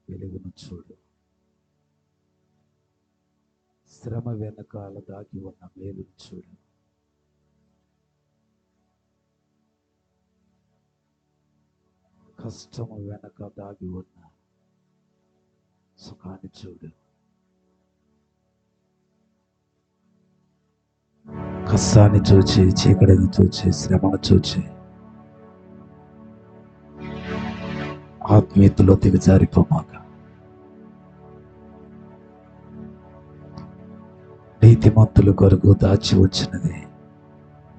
వెలుగును చూడు. శ్రమ వెనకాల దాగి ఉన్న మేలును చూడు. కష్టము వెనక దాగి ఉన్న సుఖాన్ని చూడు. కష్టాన్ని చూచి, చీకటిని చూచి, శ్రమను చూచి ఆత్మీయతలో దిగజారిపోమాక. నీతిమంతుల కొరకు దాచి వచ్చినది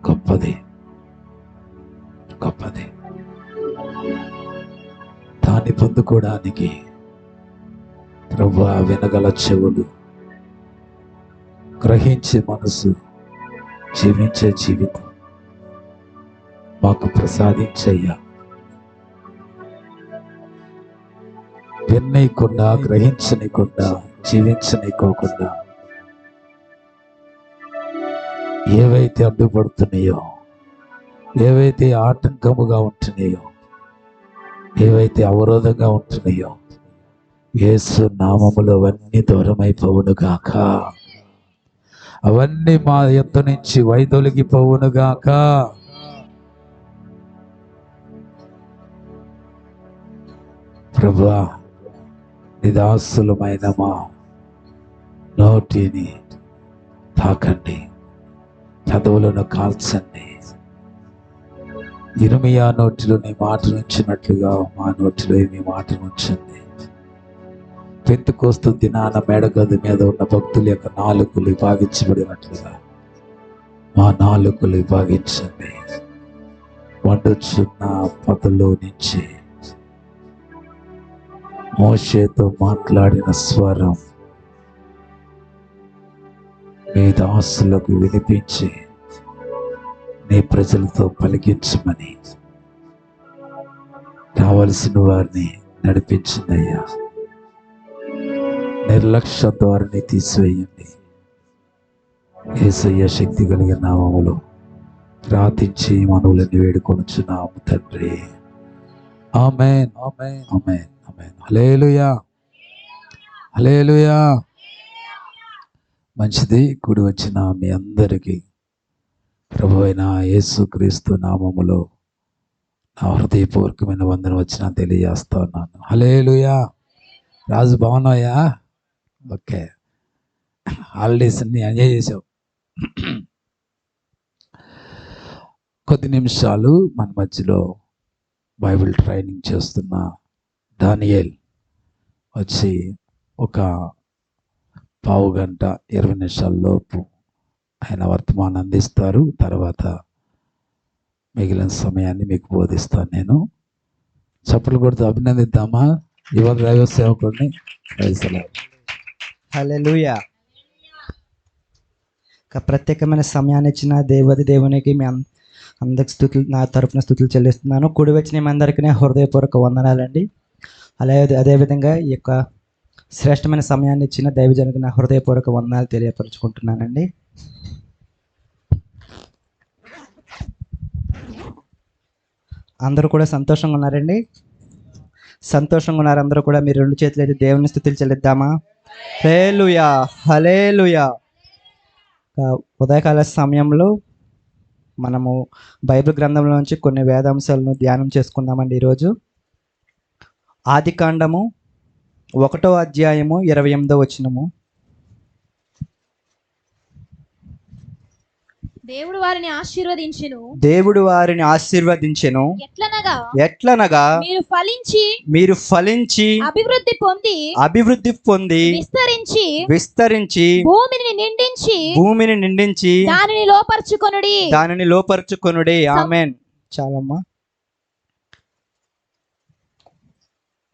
గొప్పది, గొప్పది. దాన్ని పొందుకోవడానికి ప్రభువా వినగల చెవులు, గ్రహించే మనసు, జీవించే జీవితం మాకు ప్రసాదించయ్యా. విన్నీయకుండా, గ్రహించనీయకుండా, జీవించనీయకోకుండా ఏవైతే అడ్డుపడుతున్నాయో, ఏవైతే ఆటంకముగా ఉంటున్నాయో, ఏవైతే అవరోధంగా ఉంటున్నాయో, యేసు నామములో అవన్నీ దూరమైపోవును గాక. అవన్నీ మా యొద్ద నుంచి వైదొలిగిపోవును గాక. ప్రభువా, నిదాసులమైన మా నోటిని తాకండి, చదువులను కాల్చండి. ఇర్మియా నోటిలో నీ మాట నుంచినట్లుగా మా నోటిలో మీ మాట నుంచండి. పెంతెకొస్తు దినాన మేడగది మీద ఉన్న భక్తుల యొక్క నాలుకలు విభాగించబడినట్లుగా మా నాలుకలు విభాగించండి. వండుచున్న పదలో నుంచి మోషేతో మాట్లాడిన స్వరం మీ దాసులకు వినిపించి నీ ప్రజలతో పలికించమని కావలసిన వారిని నడిపించిందయ్యా. నిర్లక్ష్య ధోరణి తీసివేయండి. యేసయ్య శక్తి కలిగిన నామములో ప్రార్థించి మనవులని వేడుకొనుచున్నాము తండ్రి. ఆమేన్, ఆమేన్, ఆమేన్, ఆమేన్. హల్లెలూయా, హల్లెలూయా. మంచిది. కూడి వచ్చిన మీ అందరికీ ప్రభు అయిన యేసుక్రీస్తు నామములో నా హృదయపూర్వకమైన వందనం వచ్చిన తెలియజేస్తా ఉన్నాను. హల్లెలూయా. రాజు బాగున్నాయా? ఓకే, హాలిడేస్ అన్ని ఎంజాయ్ చేసావు. కొద్ది నిమిషాలు మన మధ్యలో బైబిల్ ట్రైనింగ్ చేస్తున్న దానియేల్ వచ్చి ఒక పావు గంట 20 నిమిషాల లోపు ఆయన వర్తమానం అందిస్తారు. తర్వాత మిగిలిన సమయాన్ని మీకు బోధిస్తాను నేను. చప్పట్లు కొడుతూ అభినందిద్దామా యువ దైవ సేవకుడిని. హల్లెలూయా. ప్రత్యేకమైన సమయాన్ని ఇచ్చిన దేవునికి మీ అందరికి స్తుతులు, నా తరపున స్తుతులు చెల్లిస్తున్నాను. కూడి వచ్చిన మీ అందరికీ హృదయపూర్వక వందనాలండి. అదేవిధంగా ఈ యొక్క శ్రేష్టమైన సమయాన్ని ఇచ్చిన దైవజనునికి నా హృదయపూర్వక వందనాలు తెలియపరుచుకుంటున్నానండి. అందరూ కూడా సంతోషంగా ఉన్నారండి? సంతోషంగా ఉన్నారు అందరూ కూడా. మీరు రెండు చేతులు అయితే దేవుని స్తుతులు చెల్లిద్దామా? హల్లెలూయా, హల్లెలూయా. ఉదయకాల సమయంలో మనము బైబిల్ గ్రంథంలో నుంచి కొన్ని వేదాంశాలను ధ్యానం చేసుకుందామండి. ఈరోజు ఆదికాండము 1వ అధ్యాయము 28వ వచనము. దేవుడు వారిని ఆశీర్వదించెను. దేవుడు వారిని ఆశీర్వదించెను. ఎట్లనగా మీరు ఫలించి అభివృద్ధి పొంది విస్తరించి భూమిని నిండించి దానిని లోపరుచుకొనుడి. ఆమేన్. చాలమ్మా.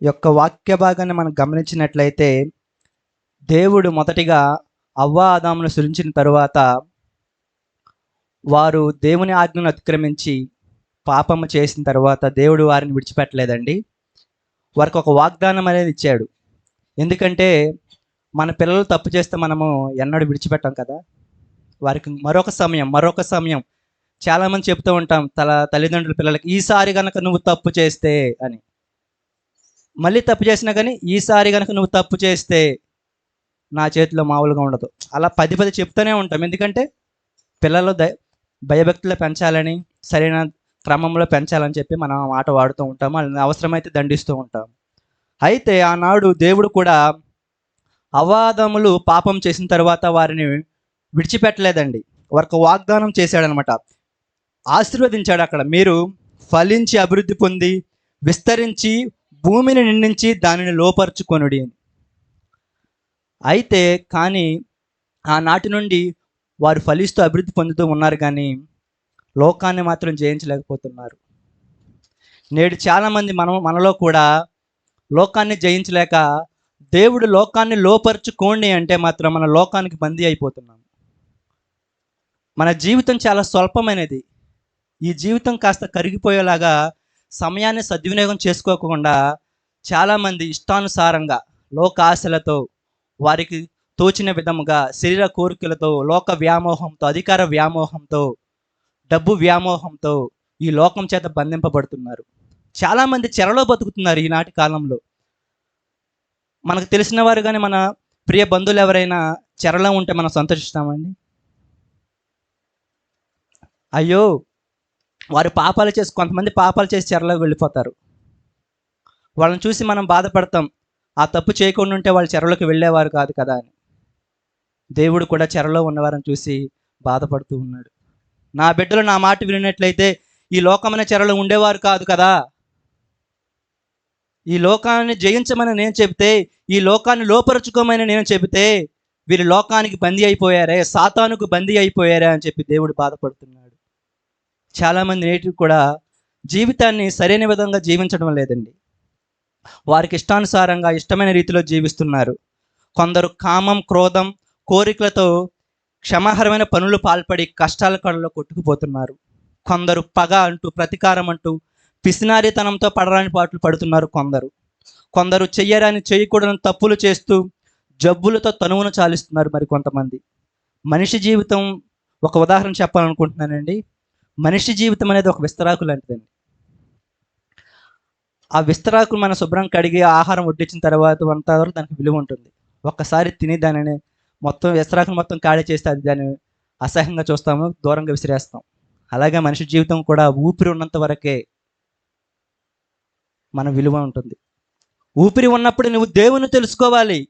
యొక్క వాక్య భాగాన్ని మనం గమనించినట్లయితే దేవుడు మొదటిగా అవ్వ ఆదామును సృజించిన తరువాత వారు దేవుని ఆజ్ఞను అతిక్రమించి పాపము చేసిన తర్వాత దేవుడు వారిని విడిచిపెట్టలేదండి. వారికి ఒక వాగ్దానం అనేది ఇచ్చాడు. ఎందుకంటే మన పిల్లలు తప్పు చేస్తే మనము ఎన్నడూ విడిచిపెట్టాం కదా. వారికి మరొక సమయం చాలామంది చెప్తూ ఉంటాం తల్లిదండ్రుల పిల్లలకి, ఈసారి కనుక నువ్వు తప్పు చేస్తే అని. మళ్ళీ తప్పు చేసినా కానీ ఈసారి కనుక నువ్వు తప్పు చేస్తే నా చేతిలో మామూలుగా ఉండదు. అలా పది పది చెప్తూనే ఉంటాం. ఎందుకంటే పిల్లలు భయభక్తులు పెంచాలని, సరైన క్రమంలో పెంచాలని చెప్పి మనం ఆ మాట వాడుతూ ఉంటాము. వాళ్ళని అవసరమైతే దండిస్తూ ఉంటాం. అయితే ఆనాడు దేవుడు కూడా అవాదములు పాపం చేసిన తర్వాత వారిని విడిచిపెట్టలేదండి. వారికి వాగ్దానం చేశాడనమాట. ఆశీర్వదించాడు అక్కడ. మీరు ఫలించి అభివృద్ధి పొంది విస్తరించి భూమిని నిండించి దానిని లోపరుచుకొనుడి అని. అయితే కానీ ఆనాటి నుండి వారు ఫలిస్తూ అభివృద్ధి పొందుతూ ఉన్నారు, కానీ లోకాన్ని మాత్రం జయించలేకపోతున్నారు. నేడు చాలామంది మనలో కూడా లోకాన్ని జయించలేక దేవుడు లోకాన్ని లోపరుచుకోండి అంటే మాత్రం మన లోకానికి బందీ అయిపోతున్నాం. మన జీవితం చాలా స్వల్పమైనది. ఈ జీవితం కాస్త కరిగిపోయేలాగా సమయాన్ని సద్వినియోగం చేసుకోకుండా చాలామంది ఇష్టానుసారంగా లోక ఆశలతో, వారికి తోచిన విధముగా శరీర కోరికలతో, లోక వ్యామోహంతో, అధికార వ్యామోహంతో, డబ్బు వ్యామోహంతో ఈ లోకం చేత బంధింపబడుతున్నారు. చాలామంది చెరలో బతుకుతున్నారు ఈనాటి కాలంలో. మనకు తెలిసిన వారు కానీ మన ప్రియ బంధువులు ఎవరైనా చెరలో ఉంటే మనం సంతోషిస్తామండి? అయ్యో, వారు పాపాలు చేసి, కొంతమంది పాపాలు చేసి చెరలోకి వెళ్ళిపోతారు. వాళ్ళని చూసి మనం బాధపడతాం. ఆ తప్పు చేయకుండా ఉంటే వాళ్ళు చెరలోకి వెళ్ళేవారు కాదు కదా అని. దేవుడు కూడా చెరలో ఉన్నవారని చూసి బాధపడుతూ ఉన్నాడు. నా బిడ్డలు నా మాట వినినట్లయితే ఈ లోకమైన చెరలో ఉండేవారు కాదు కదా. ఈ లోకాన్ని జయించమని నేను చెబితే, ఈ లోకాన్ని లోపరుచుకోమని నేను చెబితే వీరు లోకానికి బందీ అయిపోయారే, సాతానుకు బందీ అయిపోయారే అని చెప్పి దేవుడు బాధపడుతున్నాడు. చాలామంది నేటికి కూడా జీవితాన్ని సరైన విధంగా జీవించడం లేదండి. వారికి ఇష్టానుసారంగా ఇష్టమైన రీతిలో జీవిస్తున్నారు. కొందరు కామం, క్రోధం, కోరికలతో క్షమాహరమైన పనులు పాల్పడి కష్టాల కడలో కొట్టుకుపోతున్నారు. కొందరు పగ అంటూ, ప్రతీకారం అంటూ పిసినారితనంతో పడరాని పాటలు పడుతున్నారు. కొందరు చెయ్యరాని, చేయకూడని తప్పులు చేస్తూ జబ్బులతో తనువును చాలిస్తున్నారు మరి కొంతమంది. మనిషి జీవితం ఒక ఉదాహరణ చెప్పాలనుకుంటున్నానండి. మనిషి జీవితం అనేది ఒక విస్తరాకు లాంటిదండి. ఆ విస్తరాకు మన శుభ్రం కడిగి ఆహారం వడ్డించిన తర్వాత అంతవరకు దానికి విలువ ఉంటుంది. ఒక్కసారి తిని దానిని మొత్తం విస్తరాకును మొత్తం ఖాళీ చేస్తే అది దాన్ని అసహ్యంగా చూస్తాము, దూరంగా విసిరేస్తాం. అలాగే మనిషి జీవితం కూడా ఊపిరి ఉన్నంత వరకే మన విలువ ఉంటుంది. ఊపిరి ఉన్నప్పుడు నువ్వు దేవుని తెలుసుకోవాలి.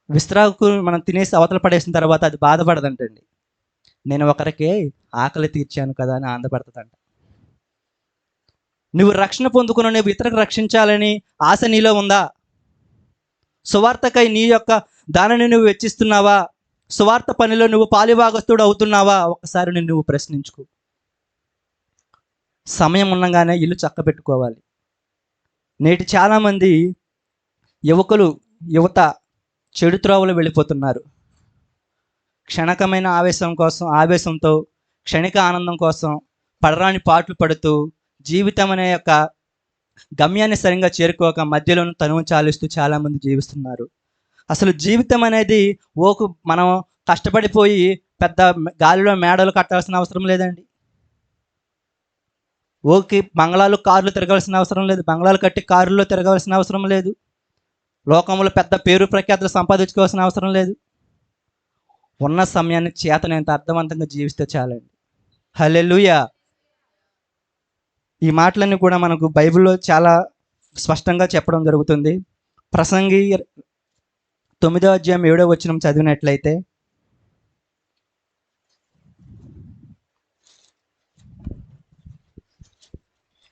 విస్తరాకు మనం తినేసి అవతల పడేసిన తర్వాత అది బాధపడదంటండి. నేను ఒకరికి ఆకలి తీర్చాను కదా అని ఆనందపడుతుందంట. నువ్వు రక్షణ పొందుకున్న నువ్వు ఇతరులకు రక్షించాలని ఆశ నీలో ఉందా? సువార్తకై నీ యొక్క దానిని నువ్వు వెచ్చిస్తున్నావా? సువార్త పనిలో నువ్వు పాలిభాగస్తుడు అవుతున్నావా? ఒకసారి నువ్వు ప్రశ్నించుకో. సమయం ఉండగానే ఇల్లు చక్కబెట్టుకోవాలి. నేటి చాలామంది యువత చెడు త్రోవలు వెళ్ళిపోతున్నారు. క్షణికమైన ఆవేశంతో క్షణిక ఆనందం కోసం పడరాని పాటలు పడుతూ జీవితం అనే యొక్క గమ్యాన్ని సరిగ్గా చేరుకోక మధ్యలోనూ తనువు చాలిస్తూ చాలామంది జీవిస్తున్నారు. అసలు జీవితం అనేది మనం కష్టపడిపోయి పెద్ద గాలిలో మేడలు కట్టాల్సిన అవసరం లేదండి. బంగ్లాలు, కార్లు తిరగాల్సిన అవసరం లేదు. బంగ్లాలు కట్టి కారుల్లో తిరగాల్సిన అవసరం లేదు. లోకంలో పెద్ద పేరు ప్రఖ్యాతులు సంపాదించుకోవాల్సిన అవసరం లేదు. ఉన్న సమయాన్ని చేతనంత అర్థవంతంగా జీవిస్తే చాలండి. హల్లెలూయా. ఈ మాటలన్నీ కూడా మనకు బైబిల్లో చాలా స్పష్టంగా చెప్పడం జరుగుతుంది. ప్రసంగి 9వ అధ్యాయం 7వ వచనం చదివినట్లయితే,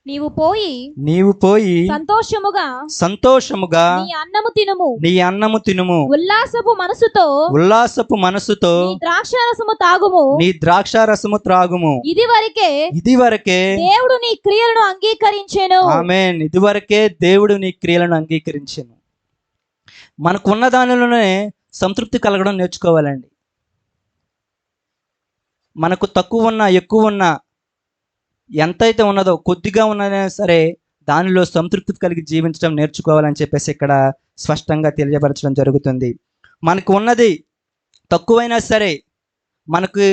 నీవు పోయి సంతోషముగా నీ అన్నము తినుము, ఉల్లాసపు మనసుతో నీ ద్రాక్షారసము త్రాగుము. ఇదివరకే దేవుడు నీ క్రియలను అంగీకరించెను. ఆమేన్. ఇదివరకే దేవుడు నీ క్రియలను అంగీకరించెను. మనకున్న దానిలోనే సంతృప్తి కలగడం నేర్చుకోవాలండి. మనకు తక్కువ ఉన్నా, ఎక్కువ ఉన్నా, ఎంతైతే ఉన్నదో, కొద్దిగా ఉన్నదైనా సరే దానిలో సంతృప్తి కలిగి జీవించడం నేర్చుకోవాలని చెప్పేసి ఇక్కడ స్పష్టంగా తెలియపరచడం జరుగుతుంది. మనకు ఉన్నది తక్కువైనా సరే, మనకు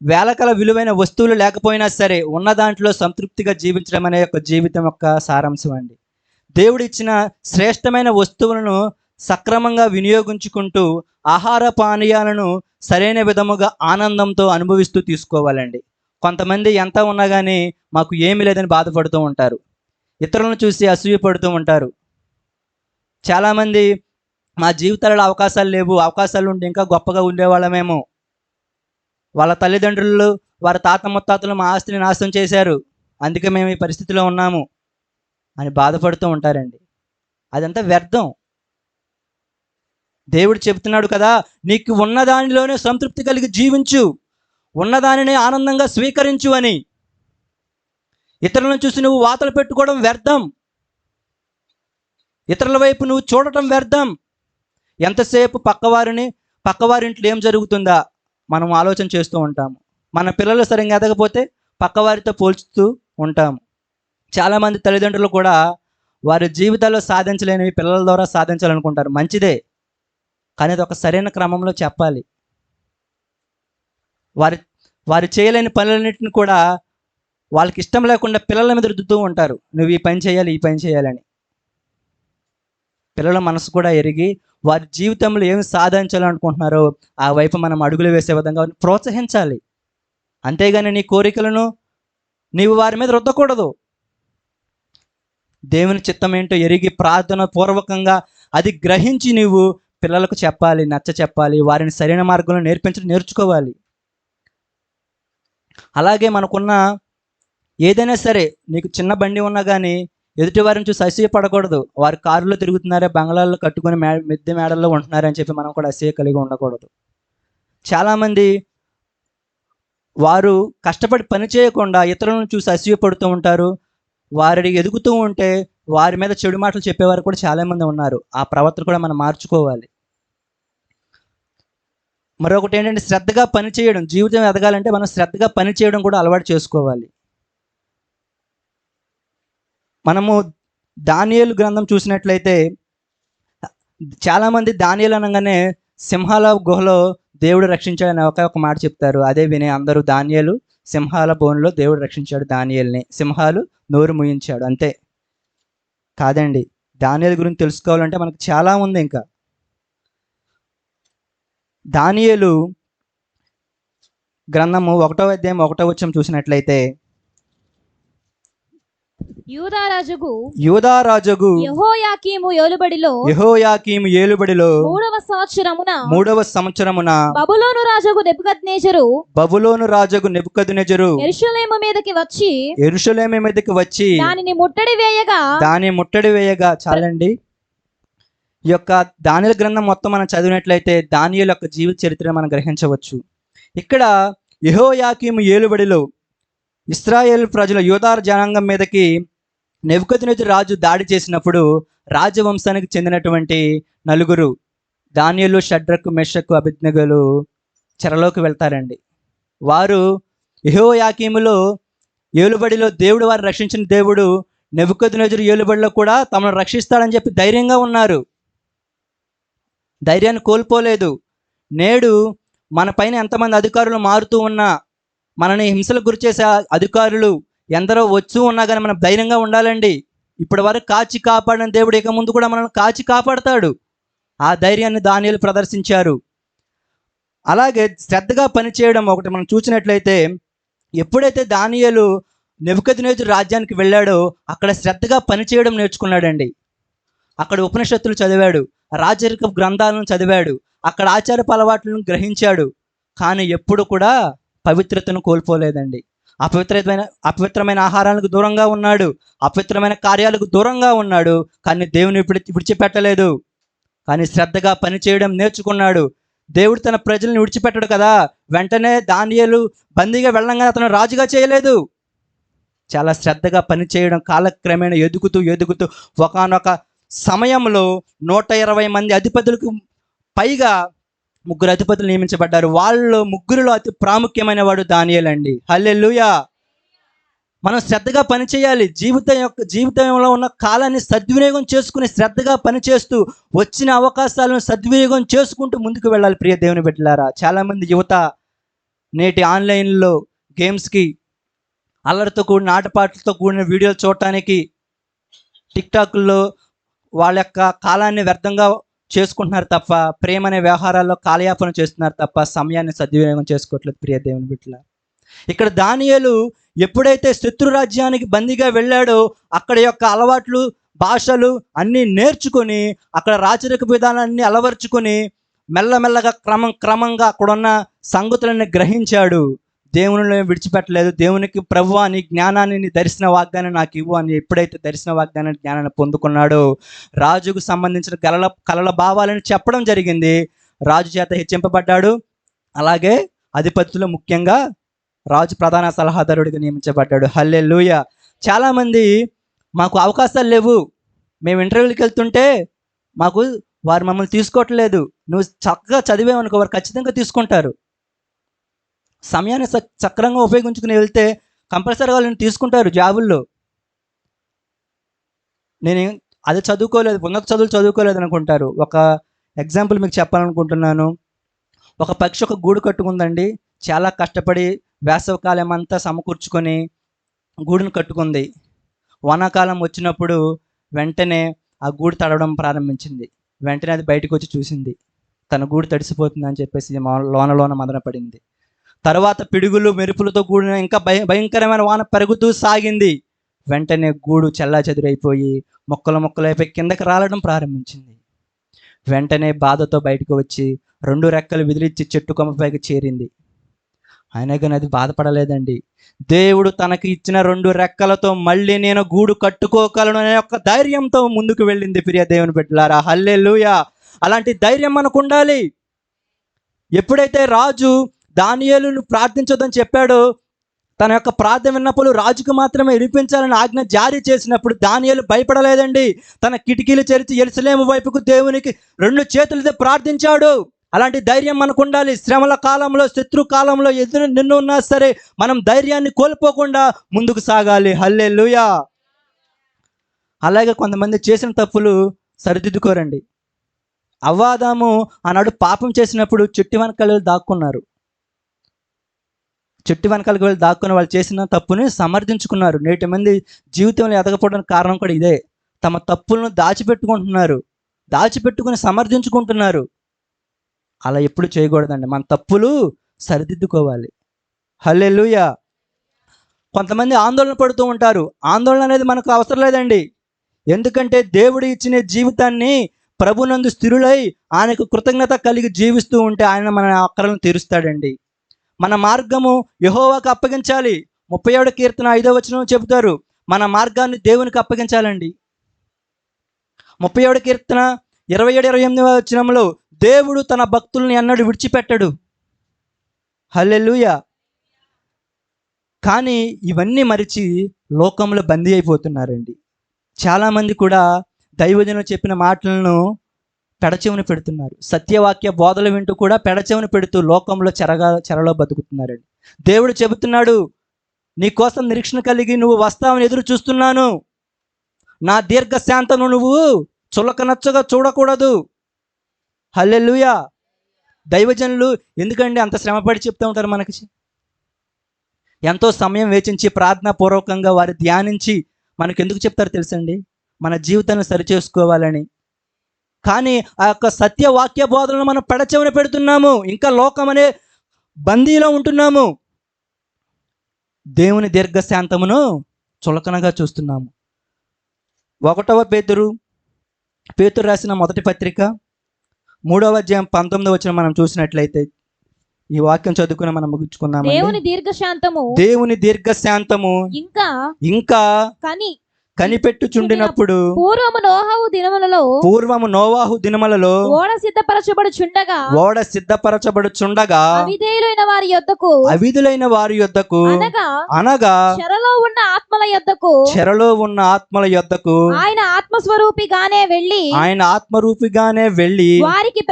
వేలకల విలువైన వస్తువులు లేకపోయినా సరే ఉన్న దాంట్లో సంతృప్తిగా జీవించడం అనే యొక్క జీవితం యొక్క సారాంశం అండి. దేవుడు ఇచ్చిన శ్రేష్టమైన వస్తువులను సక్రమంగా వినియోగించుకుంటూ ఆహార పానీయాలను సరైన విధముగా ఆనందంతో అనుభవిస్తూ తీసుకోవాలండి. కొంతమంది ఎంత ఉన్నా కానీ మాకు ఏమీ లేదని బాధపడుతూ ఉంటారు, ఇతరులను చూసి అసూయపడుతూ ఉంటారు. చాలామంది మా జీవితాలలో అవకాశాలు లేవు, అవకాశాలు ఉంటే ఇంకా గొప్పగా ఉండేవాళ్ళమేమో, వాళ్ళ తల్లిదండ్రులు వారి తాత ముత్తాతలు మా ఆస్తిని నాశనం చేశారు, అందుకే మేము ఈ పరిస్థితిలో ఉన్నాము అని బాధపడుతూ ఉంటారండి. అదంతా వ్యర్థం. దేవుడు చెబుతున్నాడు కదా, నీకు ఉన్నదానిలోనే సంతృప్తి కలిగి జీవించు, ఉన్నదానినే ఆనందంగా స్వీకరించు అని. ఇతరులను చూసి నువ్వు వాతలు పెట్టుకోవడం వ్యర్థం, ఇతరుల వైపు నువ్వు చూడటం వ్యర్థం. ఎంతసేపు పక్కవారింట్లో ఏం జరుగుతుందా మనం ఆలోచన చేస్తూ ఉంటాము. మన పిల్లలు సరిగ్గా ఎదగకపోతే పక్కవారితో పోల్చుతూ ఉంటాము. చాలామంది తల్లిదండ్రులు కూడా వారి జీవితాల్లో సాధించలేనివి పిల్లల ద్వారా సాధించాలనుకుంటారు. మంచిదే, కానీ అది ఒక సరైన క్రమంలో చెప్పాలి. వారు చేయలేని పనులన్నింటిని కూడా వాళ్ళకి ఇష్టం లేకుండా పిల్లల మీద రుద్దుతూ ఉంటారు, నువ్వు ఈ పని చేయాలి ఈ పని చేయాలని. పిల్లల మనసు కూడా ఎరిగి వారి జీవితంలో ఏమి సాధించాలనుకుంటున్నారో ఆ వైపు మనం అడుగులు వేసే విధంగా ప్రోత్సహించాలి. అంతేగాని నీ కోరికలను నీవు వారి మీద రుద్దకూడదు. దేవుని చిత్తం ఏంటో ఎరిగి ప్రార్థన పూర్వకంగా అది గ్రహించి నీవు పిల్లలకు చెప్పాలి, నచ్చ చెప్పాలి, వారిని సరైన మార్గంలో నేర్చుకోవాలి. అలాగే మనకున్న ఏదైనా సరే, నీకు చిన్న బండి ఉన్నా కానీ ఎదుటి వారిని చూసి అసూయ పడకూడదు. వారు కారులో తిరుగుతున్నారే, బంగ్లాల్లో కట్టుకొని మిద్దె మేడల్లో ఉంటున్నారని చెప్పి మనం కూడా అసూయ కలిగి ఉండకూడదు. చాలామంది వారు కష్టపడి పని చేయకుండా ఇతరులను చూసి అసూయ పడుతూ ఉంటారు. వారి ఎదుగుతూ ఉంటే వారి మీద చెడు మాటలు చెప్పేవారు కూడా చాలామంది ఉన్నారు. ఆ ప్రవర్తన కూడా మనం మార్చుకోవాలి. మరొకటి ఏంటంటే శ్రద్ధగా పని చేయడం. జీవితం ఎదగాలంటే మనం శ్రద్ధగా పని చేయడం కూడా అలవాటు చేసుకోవాలి. మనము దానియేలు గ్రంథం చూసినట్లయితే చాలామంది దానియేలు అనగానే సింహాల గుహలో దేవుడు రక్షించాడని ఒక మాట చెప్తారు. అదే వినే అందరూ దానియేలు సింహాల బోన్లో దేవుడు రక్షించాడు దానియేలుని, సింహాలు నోరు ముయించాడు, అంతే. కాదండి, దానియేలు గురించి తెలుసుకోవాలంటే మనకు చాలా ఉంది. ఇంకా దానియేలు గ్రంథము 1వ అధ్యాయం 1వ వచనం చూసినట్లయితే, యూదారాజుకు యెహోయాకీము ఏలుబడిలో 3వ సంవత్సరమున బబులోను రాజుకు నెబుకద్నెజరు యెరూషలేము మీదకి వచ్చి దానిని ముట్టడి వేయగా. చాలండి, ఈ యొక్క దానియేలు గ్రంథం మొత్తం మనం చదివినట్లయితే దానియేలు యొక్క జీవిత చరిత్రను మనం గ్రహించవచ్చు. ఇక్కడ యెహోయాకీము ఏలుబడిలో ఇశ్రాయేలు ప్రజల యూదా జనాంగం మీదకి నెబుకద్నెజరు రాజు దాడి చేసినప్పుడు రాజవంశానికి చెందినటువంటి 4 దానియేలు, షడ్రకు, మెషకు, అబేద్నెగోలు చెరలోకి వెళ్తారండి. వారు యెహోయాకీములో ఏలుబడిలో దేవుడు వారిని రక్షించిన దేవుడు నెబుకద్నెజరు ఏలుబడిలో కూడా తమను రక్షిస్తాడని చెప్పి ధైర్యంగా ఉన్నారు. ధైర్యాన్ని కోల్పోలేదు. నేడు మన పైన ఎంతమంది అధికారులు మారుతూ ఉన్నా, మనని హింసలకు గురి చేసే అధికారులు ఎందరో వచ్చి ఉన్నా కానీ మనం ధైర్యంగా ఉండాలండి. ఇప్పటి వరకు కాచి కాపాడిన దేవుడు ఇక ముందు కూడా మనల్ని కాచి కాపాడతాడు. ఆ ధైర్యాన్ని దానియేలు ప్రదర్శించారు. అలాగే శ్రద్ధగా పనిచేయడం ఒకటి మనం చూసినట్లయితే, ఎప్పుడైతే దానియేలు నెబుకద్నెజరు రాజ్యానికి వెళ్ళాడో అక్కడ శ్రద్ధగా పనిచేయడం నేర్చుకున్నాడండి. అక్కడ ఉపనిషత్తులు చదివాడు, రాజరిక గ్రంథాలను చదివాడు, అక్కడ ఆచారపు అలవాట్లను గ్రహించాడు. కానీ ఎప్పుడు కూడా పవిత్రతను కోల్పోలేదండి. అపవిత్రమైన ఆహారాలకు దూరంగా ఉన్నాడు, అపవిత్రమైన కార్యాలకు దూరంగా ఉన్నాడు. కానీ దేవుని విడిచిపెట్టలేదు. కానీ శ్రద్ధగా పనిచేయడం నేర్చుకున్నాడు. దేవుడు తన ప్రజల్ని విడిచిపెట్టడు కదా. వెంటనే దానియేలు బందీగా వెళ్ళంగానే అతను రాజుగా చేయలేదు. చాలా శ్రద్ధగా పనిచేయడం కాలక్రమేణా ఎదుగుతూ ఒకానొక సమయంలో 120 మంది అధిపతులకు పైగా 3 అధిపతులు నియమించబడ్డారు. వాళ్ళలో 3లో అతి ప్రాముఖ్యమైన వాడు దానియేలు అండి. హల్లెలూయా. మనం శ్రద్ధగా పనిచేయాలి. జీవితంలో ఉన్న కాలాన్ని సద్వినియోగం చేసుకుని శ్రద్ధగా పనిచేస్తూ వచ్చిన అవకాశాలను సద్వినియోగం చేసుకుంటూ ముందుకు వెళ్ళాలి. ప్రియ దేవుని బిడ్డలారా, చాలామంది యువత నేటి ఆన్లైన్లో గేమ్స్కి, అల్లరితో కూడిన ఆటపాటలతో కూడిన వీడియోలు చూడటానికి, టిక్టాక్లో వాళ్ళ యొక్క కాలాన్ని వ్యర్థంగా చేసుకుంటున్నారు తప్ప, ప్రేమ అనే వ్యవహారాల్లో కాలయాపన చేస్తున్నారు తప్ప సమయాన్ని సద్వినియోగం చేసుకోవట్లేదు. ప్రియ దేవుని బిడ్డలారా, ఇక్కడ దానియేలు ఎప్పుడైతే శత్రు రాజ్యానికి బందీగా వెళ్ళాడో అక్కడ యొక్క అలవాట్లు, భాషలు అన్నీ నేర్చుకొని, అక్కడ రాచరిక విధానాన్ని అలవర్చుకొని మెల్లమెల్లగా క్రమంగా అక్కడున్న సంగతులన్నీ గ్రహించాడు. దేవుని విడిచిపెట్టలేదు. దేవునికి ప్రభువా నీ జ్ఞానాన్ని, నీ దర్శన వాగ్దానం నాకు ఇవ్వు అని ఎప్పుడైతే దర్శన వాగ్దానాన్ని, జ్ఞానాన్ని పొందుకున్నాడో రాజుకు సంబంధించిన కలల భావాలను చెప్పడం జరిగింది. రాజు చేత హెచ్చింపబడ్డాడు. అలాగే అధిపతులు, ముఖ్యంగా రాజు ప్రధాన సలహాదారుడిగా నియమించబడ్డాడు. హల్లెలూయా. చాలామంది మాకు అవకాశాలు లేవు, మేము ఇంటర్వ్యూలకు వెళ్తుంటే వారు మమ్మల్ని తీసుకోవట్లేదు, నువ్వు చక్కగా చదివేవనుకో వారు ఖచ్చితంగా తీసుకుంటారు. సమయాన్ని సక్రంగా ఉపయోగించుకుని వెళ్తే కంపల్సరీగా వాళ్ళని తీసుకుంటారు జాబుల్లో. నేను అది చదువుకోలేదు, ఉన్నత చదువులు చదువుకోలేదు అనుకుంటారు. ఒక ఎగ్జాంపుల్ మీకు చెప్పాలనుకుంటున్నాను. ఒక పక్షి ఒక గూడు కట్టుకుందండి. చాలా కష్టపడి వేసవికాలం అంతా సమకూర్చుకొని గూడును కట్టుకుంది. వానాకాలం వచ్చినప్పుడు వెంటనే ఆ గూడు తడవడం ప్రారంభించింది. వెంటనే అది బయటకు వచ్చి చూసింది, తన గూడు తడిసిపోతుందని చెప్పేసి లోన మదన పడింది. తర్వాత పిడుగులు, మెరుపులతో కూడిన ఇంకా భయంకరమైన వాన పెరుగుతూ సాగింది. వెంటనే గూడు చెల్లాచెదురైపోయి మొక్కలైపోయి కిందకి రాలడం ప్రారంభించింది. వెంటనే బాధతో బయటకు వచ్చి 2 రెక్కలు విదిలిచ్చి చెట్టు కొమ్మపైకి చేరింది. అయినా కానీ అది బాధపడలేదండి. దేవుడు తనకి ఇచ్చిన 2 రెక్కలతో మళ్ళీ నేను గూడు కట్టుకోగలను అనే ఒక ధైర్యంతో ముందుకు వెళ్ళింది. ప్రియ దేవుని బిడ్డలారా, హల్లెలూయా. అలాంటి ధైర్యం మనకు ఉండాలి. ఎప్పుడైతే రాజు దానియేలును ప్రార్థించొద్దని చెప్పాడో, తన యొక్క ప్రార్థన విన్నప్పుడు రాజుకు మాత్రమే వినిపించాలని ఆజ్ఞ జారీ చేసినప్పుడు దానియేలు భయపడలేదండి. తన కిటికీలు తెరిచి యెరూషలేము వైపుకు దేవునికి 2 చేతులతో ప్రార్థించాడు. అలాంటి ధైర్యం మనకు ఉండాలి. శ్రమల కాలంలో, శత్రు కాలంలో ఎదురు నిన్ను ఉన్నా సరే మనం ధైర్యాన్ని కోల్పోకుండా ముందుకు సాగాలి. హల్లెలూయా. అలాగే కొంతమంది చేసిన తప్పులు సరిదిద్దుకోరండి. అవ్వాదాము ఆనాడు పాపం చేసినప్పుడు చెట్టు వెనకాల దాక్కున్నారు. చెట్టు వెనకాలకు వెళ్ళి దాక్కుని వాళ్ళు చేసిన తప్పుని సమర్థించుకున్నారు. నేటి మంది జీవితంలో ఎదగపోవడానికి కారణం కూడా ఇదే. తమ తప్పులను దాచిపెట్టుకుని సమర్థించుకుంటున్నారు. అలా ఎప్పుడు చేయకూడదండి. మన తప్పులు సరిదిద్దుకోవాలి. హల్లెలూయా. కొంతమంది ఆందోళన పడుతూ ఉంటారు. ఆందోళన అనేది మనకు అవసరం లేదండి. ఎందుకంటే దేవుడు ఇచ్చిన జీవితాన్ని ప్రభునందు స్థిరులై ఆయనకు కృతజ్ఞత కలిగి జీవిస్తూ ఉంటే ఆయన మన అక్కరలను తీరుస్తాడండి. మన మార్గము యెహోవాకు అప్పగించాలి. 37వ కీర్తన 5వ వచనం చెబుతారు, మన మార్గాన్ని దేవునికి అప్పగించాలండి. 37వ కీర్తన 27-28వ వచనంలో దేవుడు తన భక్తుల్ని అన్నడు విడిచిపెట్టడు. హల్లెలూయా. కానీ ఇవన్నీ మరిచి లోకంలో బందీ అయిపోతున్నారండి. చాలామంది కూడా దైవజనులు చెప్పిన మాటలను పెడచెవిన పెడుతున్నారు. సత్యవాక్య బోధలు వింటూ కూడా పెడచెవిన పెడుతూ లోకంలో చెరలో బతుకుతున్నారండి. దేవుడు చెబుతున్నాడు, నీ కోసం నిరీక్షణ కలిగి నువ్వు వస్తావని ఎదురు చూస్తున్నాను. నా దీర్ఘశాంతను నువ్వు చులకనచ్చగా చూడకూడదు. హల్లెలూయా. దైవజనులు ఎందుకండి అంత శ్రమపడి చెప్తూ ఉంటారు మనకి? ఎంతో సమయం వేచించి ప్రార్థనాపూర్వకంగా వారు ధ్యానించి మనకు ఎందుకు చెప్తారు తెలుసండి? మన జీవితాన్ని సరిచేసుకోవాలని. కానీ ఆ యొక్క సత్యవాక్య బోధనలు మనం పెడచెవిన పెడుతున్నాము. ఇంకా లోకం అనే బందీలో ఉంటున్నాము. దేవుని దీర్ఘశాంతమును చులకనగా చూస్తున్నాము. 1వ పేతురు రాసిన మొదటి పత్రిక 3వ అధ్యాయం 19వ వచనం మనం చూసినట్లయితే, ఈ వాక్యం చదువుకుని మనం ముగించుకుందాం. దేవుని దీర్ఘశాంతము ఇంకా కనిపెట్టుచుండినప్పుడు పూర్వము నోవాహు దినములలో ఓడ సిద్ధపరచబడుచుండగా అవిధులైన వారి యొద్దకు అనగా చెరలో ఉన్న ఆత్మల యొద్దకు ఆయన ఆత్మరూపిగానే వెళ్ళి వారికి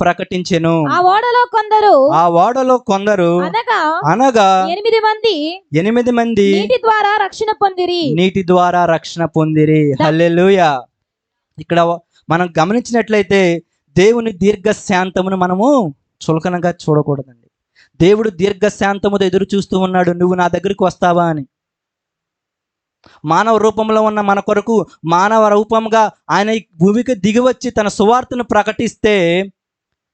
ప్రకటించెను. ఆ ఓడలో కొందరు అనగా 8 మంది నీటి ద్వారా రక్షణ పొందిరి. హల్లెలూయా. ఇక్కడ మనం గమనించినట్లయితే దేవుని దీర్ఘశాంతమును మనము చులకనగా చూడకూడదండి. దేవుడు దీర్ఘశాంతముతో ఎదురు చూస్తూ ఉన్నాడు, నువ్వు నా దగ్గరికి వస్తావా అని. మానవ రూపంలో ఉన్న మన కొరకు మానవ రూపంగా ఆయన ఈ భూమికి దిగివచ్చి తన సువార్తను ప్రకటిస్తే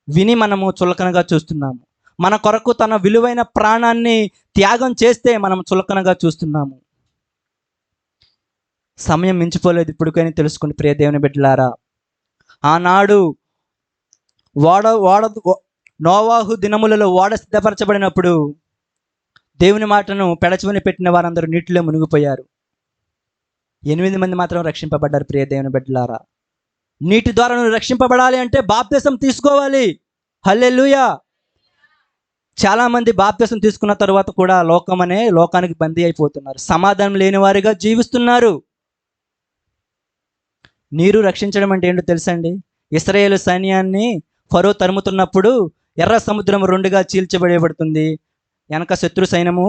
విని మనము చులకనగా చూస్తున్నాము. మన కొరకు తన విలువైన ప్రాణాన్ని త్యాగం చేస్తే మనం చులకనగా చూస్తున్నాము. సమయం మించిపోలేదు ఇప్పటికైనా తెలుసుకుని ప్రియ దేవుని బిడ్డలారా. ఆనాడు నోవాహు దినములలో ఓడ సిద్ధపరచబడినప్పుడు దేవుని మాటను పెడచెవిన పెట్టిన వారందరూ నీటిలో మునిగిపోయారు. 8 మంది మాత్రం రక్షింపబడ్డారు. ప్రియ దేవుని బిడ్డలారా, నీటి ద్వారా నువ్వు రక్షింపబడాలి అంటే బాప్తిసం తీసుకోవాలి. హల్లెలూయా. చాలామంది బాప్తిసం తీసుకున్న తర్వాత కూడా లోకానికి బందీ అయిపోతున్నారు, సమాధానం లేని వారిగా జీవిస్తున్నారు. నీరు రక్షించడం అంటే ఏంటో తెలుసండి? ఇశ్రాయేలు సైన్యాన్ని ఫరో తరుముతున్నప్పుడు ఎర్ర సముద్రం 2గా చీల్చబడబడుతుంది. వెనక శత్రు సైన్యము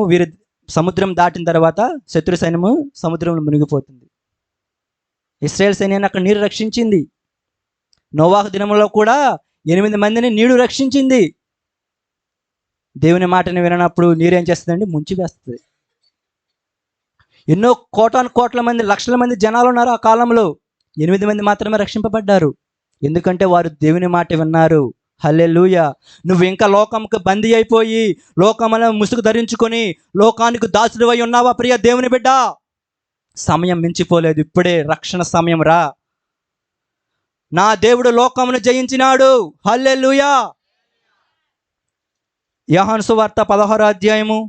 సముద్రం దాటిన తర్వాత శత్రు సైన్యము సముద్రంలో మునిగిపోతుంది. ఇశ్రాయేల్ సైన్యాన్ని అక్కడ నీరు రక్షించింది. నోవాహు దినంలో కూడా 8 మందిని నీరు రక్షించింది. దేవుని మాటని వినప్పుడు నీరేం చేస్తుందండి? ముంచివేస్తుంది. ఎన్నో కోట్ల మంది, లక్షల మంది జనాలు ఉన్నారు ఆ కాలంలో. 8 మంది మాత్రమే రక్షింపబడ్డారు. ఎందుకంటే వారు దేవుని మాట విన్నారు. హల్లెలూయా. నువ్వు ఇంకా లోకంకు బందీ అయిపోయి లోకములో ముసుగు ధరించుకొని లోకానికి దాసుడివై ఉన్నావా ప్రియ దేవుని బిడ్డ? సమయం మించిపోలేదు, ఇప్పుడే రక్షణ సమయం రా. నా దేవుడు లోకమును జయించినాడు. హల్లెలూయా. యోహాను సువార్త 16వ అధ్యాయము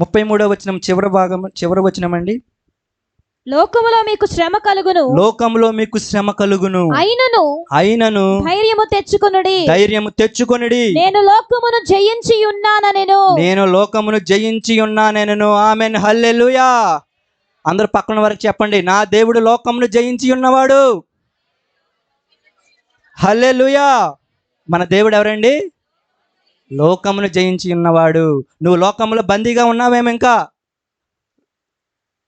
33వ వచనం చివరి వచనం అండి. లోకములో మీకు శ్రమ కలుగును, అయినను ధైర్యము తెచ్చుకొనుడి, నేను లోకమును జయించి ఉన్నానెను. ఆమేన్. హల్లెలూయా. అందరూ పక్కన వరకు చెప్పండి, నా దేవుడు లోకమును జయించి ఉన్నవాడు. హల్లెలూయా. మన దేవుడు ఎవరండి? లోకమును జయించి ఉన్నవాడు. నువ్వు లోకములో బందీగా ఉన్నావేమో, ఇంకా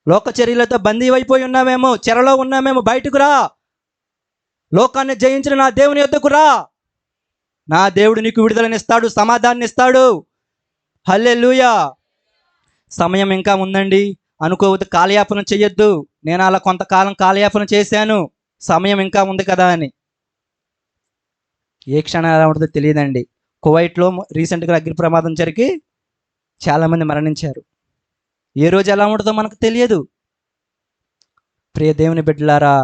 లోక చర్యలతో బందీ అయిపోయి ఉన్నావేమో, చెరలో ఉన్నామేమో. బయటకు రా, లోకాన్ని జయించిన నా దేవుని యొద్దకు రా. నా దేవుడు నీకు విడుదలనిస్తాడు, సమాధానాన్ని ఇస్తాడు. హల్లెలూయా. సమయం ఇంకా ఉందండి అనుకోవద్దు, కాలయాపన చెయ్యొద్దు. నేను అలా కొంతకాలం కాలయాపన చేశాను, సమయం ఇంకా ఉంది కదా అని. ఏ క్షణం ఎలా ఉంటుందో తెలియదండి. కువైట్లో రీసెంట్గా అగ్ని ప్రమాదం జరిగి చాలామంది మరణించారు. ఏ రోజు ఎలా ఉంటుందో మనకు తెలియదు. ప్రియ దేవుని బిడ్డలారా,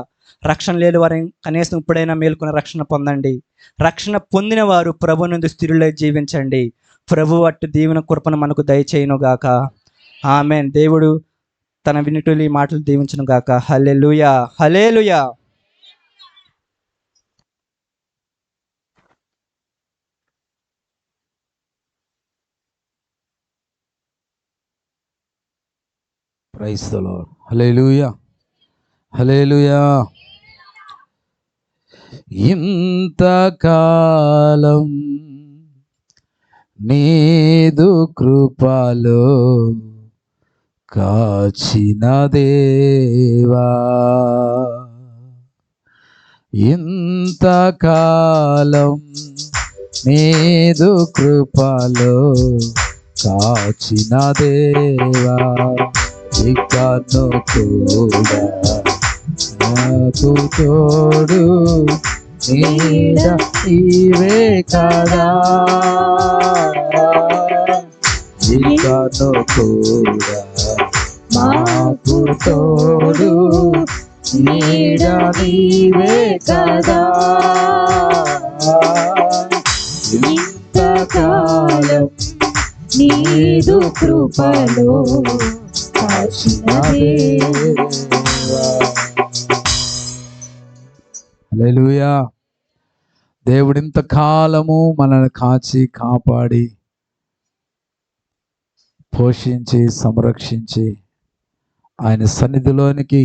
రక్షణ లేని వారు కనీసం ఇప్పుడైనా మేలుకున్న రక్షణ పొందండి. రక్షణ పొందిన వారు ప్రభునందు స్థిరులై జీవించండి. ప్రభు అట్టి దీవెన కృపను మనకు దయచేయును గాక. ఆమేన్. దేవుడు తన వినిటులు ఈ మాటలు దీవించును గాక. Hallelujah. Hallelujah. Praise the lord. Hallelujah. Hallelujah. ఇంతకాలం నీదు కృపలో కాచిన దేవా, ఇంతకాలం నీదు కృపలో కాచిన దేవా, ఇకను కూడా నాకు తోడు నీడ ఇవే కదా, ఇకను కూడా మాకు తోడు నీడ నీవే కదా. ఇంతకాలం నీదు కృపలో కాచిన దేవా. హల్లెలూయా. దేవుడు ఇంతకాలము మనల్ని కాచి కాపాడి పోషించి సంరక్షించి ఆయన సన్నిధిలోనికి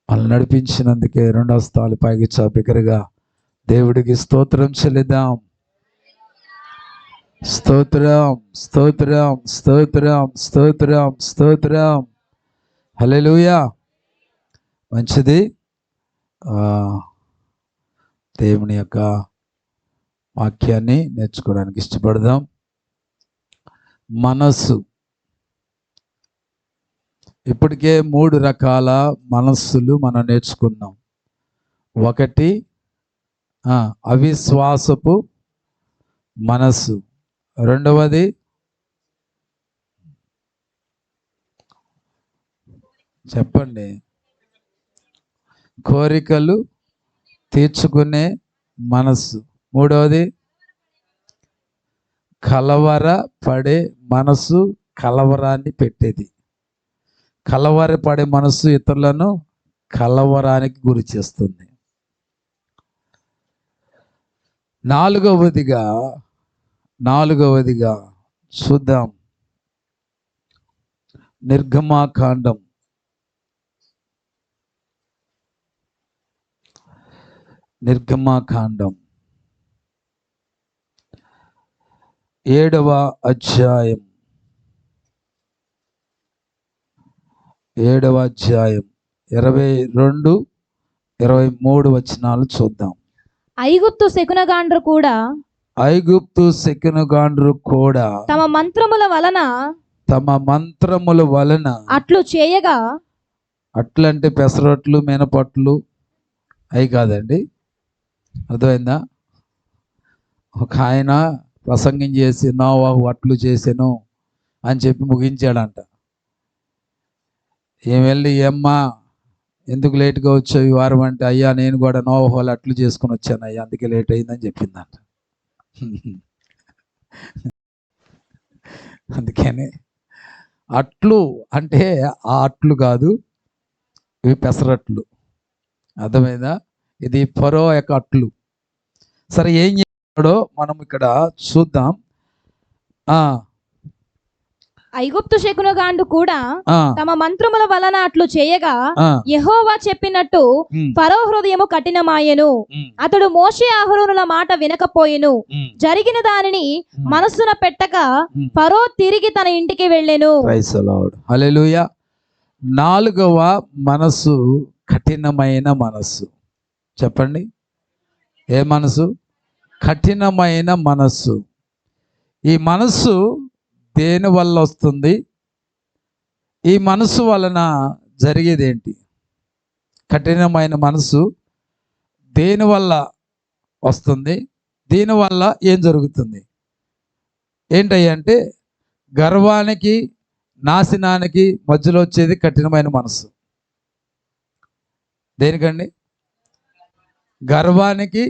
మనల్ని నడిపించినందుకే 2 హస్తాలు పైకి బిగ్గరగా దేవుడికి స్తోత్రం చెల్లిద్దాం. స్తోత్రం, స్తోత్రం, స్తోత్రం, స్తోత్రం, స్తోత్రం. హల్లెలూయా. మంచిది. దేవుని యొక్క వాక్యాన్ని నేర్చుకోవడానికి ఇష్టపడదాం. మనస్సు. ఇప్పటికే 3 రకాల మనస్సులు మనం నేర్చుకున్నాం. ఒకటి అవిశ్వాసపు మనస్సు. రెండవది చెప్పండి, కోరికలు తీర్చుకునే మనస్సు. మూడవది కలవరపడే మనస్సు, కలవరాన్ని పెట్టేది. కలవరపడే మనస్సు ఇతరులను కలవరానికి గురి చేస్తుంది. నాలుగవదిగా చూద్దాం. నిర్గమాకాండం 7వ అధ్యాయం 22, 23 వచనాలు చూద్దాం. ఐగుప్తు శకునగాండ్రు కూడా తమ మంత్రముల వలన అట్లు చేయగా, అట్లంటే పెసరట్లు, మినపట్లు అవి కాదండి. అర్థమైందా? ఒక ఆయన ప్రసంగం చేసి నోవాహు అట్లు చేసాను అని చెప్పి ముగించాడంట. ఏం వెళ్ళి ఏమ్మా ఎందుకు లేట్గా వచ్చావు ఈ వారం అంటే, అయ్యా నేను కూడా నోవాహు వాళ్ళు అట్లు చేసుకుని వచ్చాను అయ్యా, అందుకే లేట్ అయిందని చెప్పిందంట. అందుకని అట్లు అంటే ఆ అట్లు కాదు, ఇవి పెసరట్లు. అర్థమైందా? ఇది ఫరో యొక్క అట్లు. సరే, ఏం చేశాడో మనం ఇక్కడ చూద్దాం. ఐగుప్తు శకునగాండు కూడా తమ మంత్రముల వలన అట్లు చేయగా, యెహోవా చెప్పినట్టు ఫరో హృదయము కఠినమాయెను. అతడు మోషే అహరోనుల మాట వినకపోయెను. జరిగిన దానిని మనస్సున పెట్టక ఫరో తిరిగి తన ఇంటికి వెళ్ళెను. Praise the lord. హల్లెలూయా. 4వ మనసు కఠినమైన మనస్సు. చెప్పండి, ఏ మనసు? కఠినమైన మనస్సు. ఈ మనస్సు దేని వల్ల వస్తుంది? ఈ మనసు వలన జరిగేది ఏంటి? కఠినమైన మనసు దేని వల్ల వస్తుంది? దీనివల్ల ఏం జరుగుతుంది? ఏంటంటే గర్వానికి, నాశనానికి మధ్యలో వచ్చేది కఠినమైన మనసు. దేనికండి? గర్వానికి,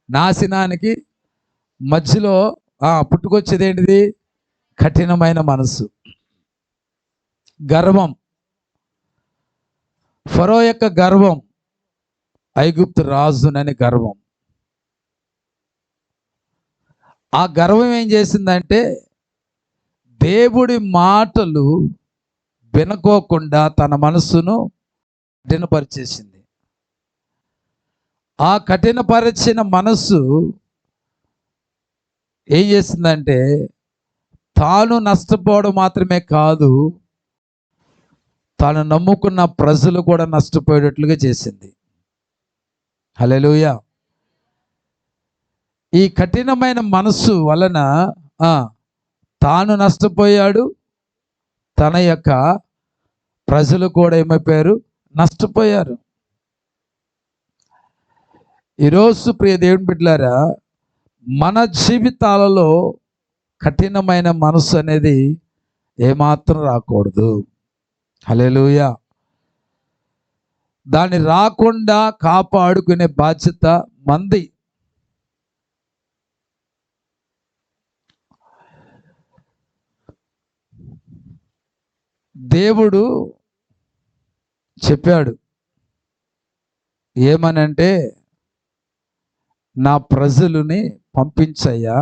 నాశనానికి మధ్యలో పుట్టుకొచ్చేది ఏంటిది? కఠినమైన మనసు. గర్వం. ఫరో యొక్క గర్వం, ఐగుప్తు రాజునని గర్వం. ఆ గర్వం ఏం చేసిందంటే దేవుడి మాటలు వినుకోకుండా తన మనస్సును కఠినపరిచేసింది. ఆ కఠినపరిచిన మనస్సు ఏం చేసిందంటే తాను నష్టపోవడం మాత్రమే కాదు, తాను నమ్ముకున్న ప్రజలు కూడా నష్టపోయేటట్లుగా చేసింది. హల్లెలూయా. ఈ కఠినమైన మనస్సు వలన తాను నష్టపోయాడు, తన యొక్క ప్రజలు కూడా ఏమైపోయారు? నష్టపోయారు. ఈరోజు ప్రియ దేవుని బిడ్డలారా, మన జీవితాలలో కఠినమైన మనసు అనేది ఏమాత్రం రాకూడదు. హల్లెలూయా. దాన్ని రాకుండా కాపాడుకునే బాధ్యత మంది. దేవుడు చెప్పాడు ఏమనంటే, నా ప్రజలని పంపించయ్యా,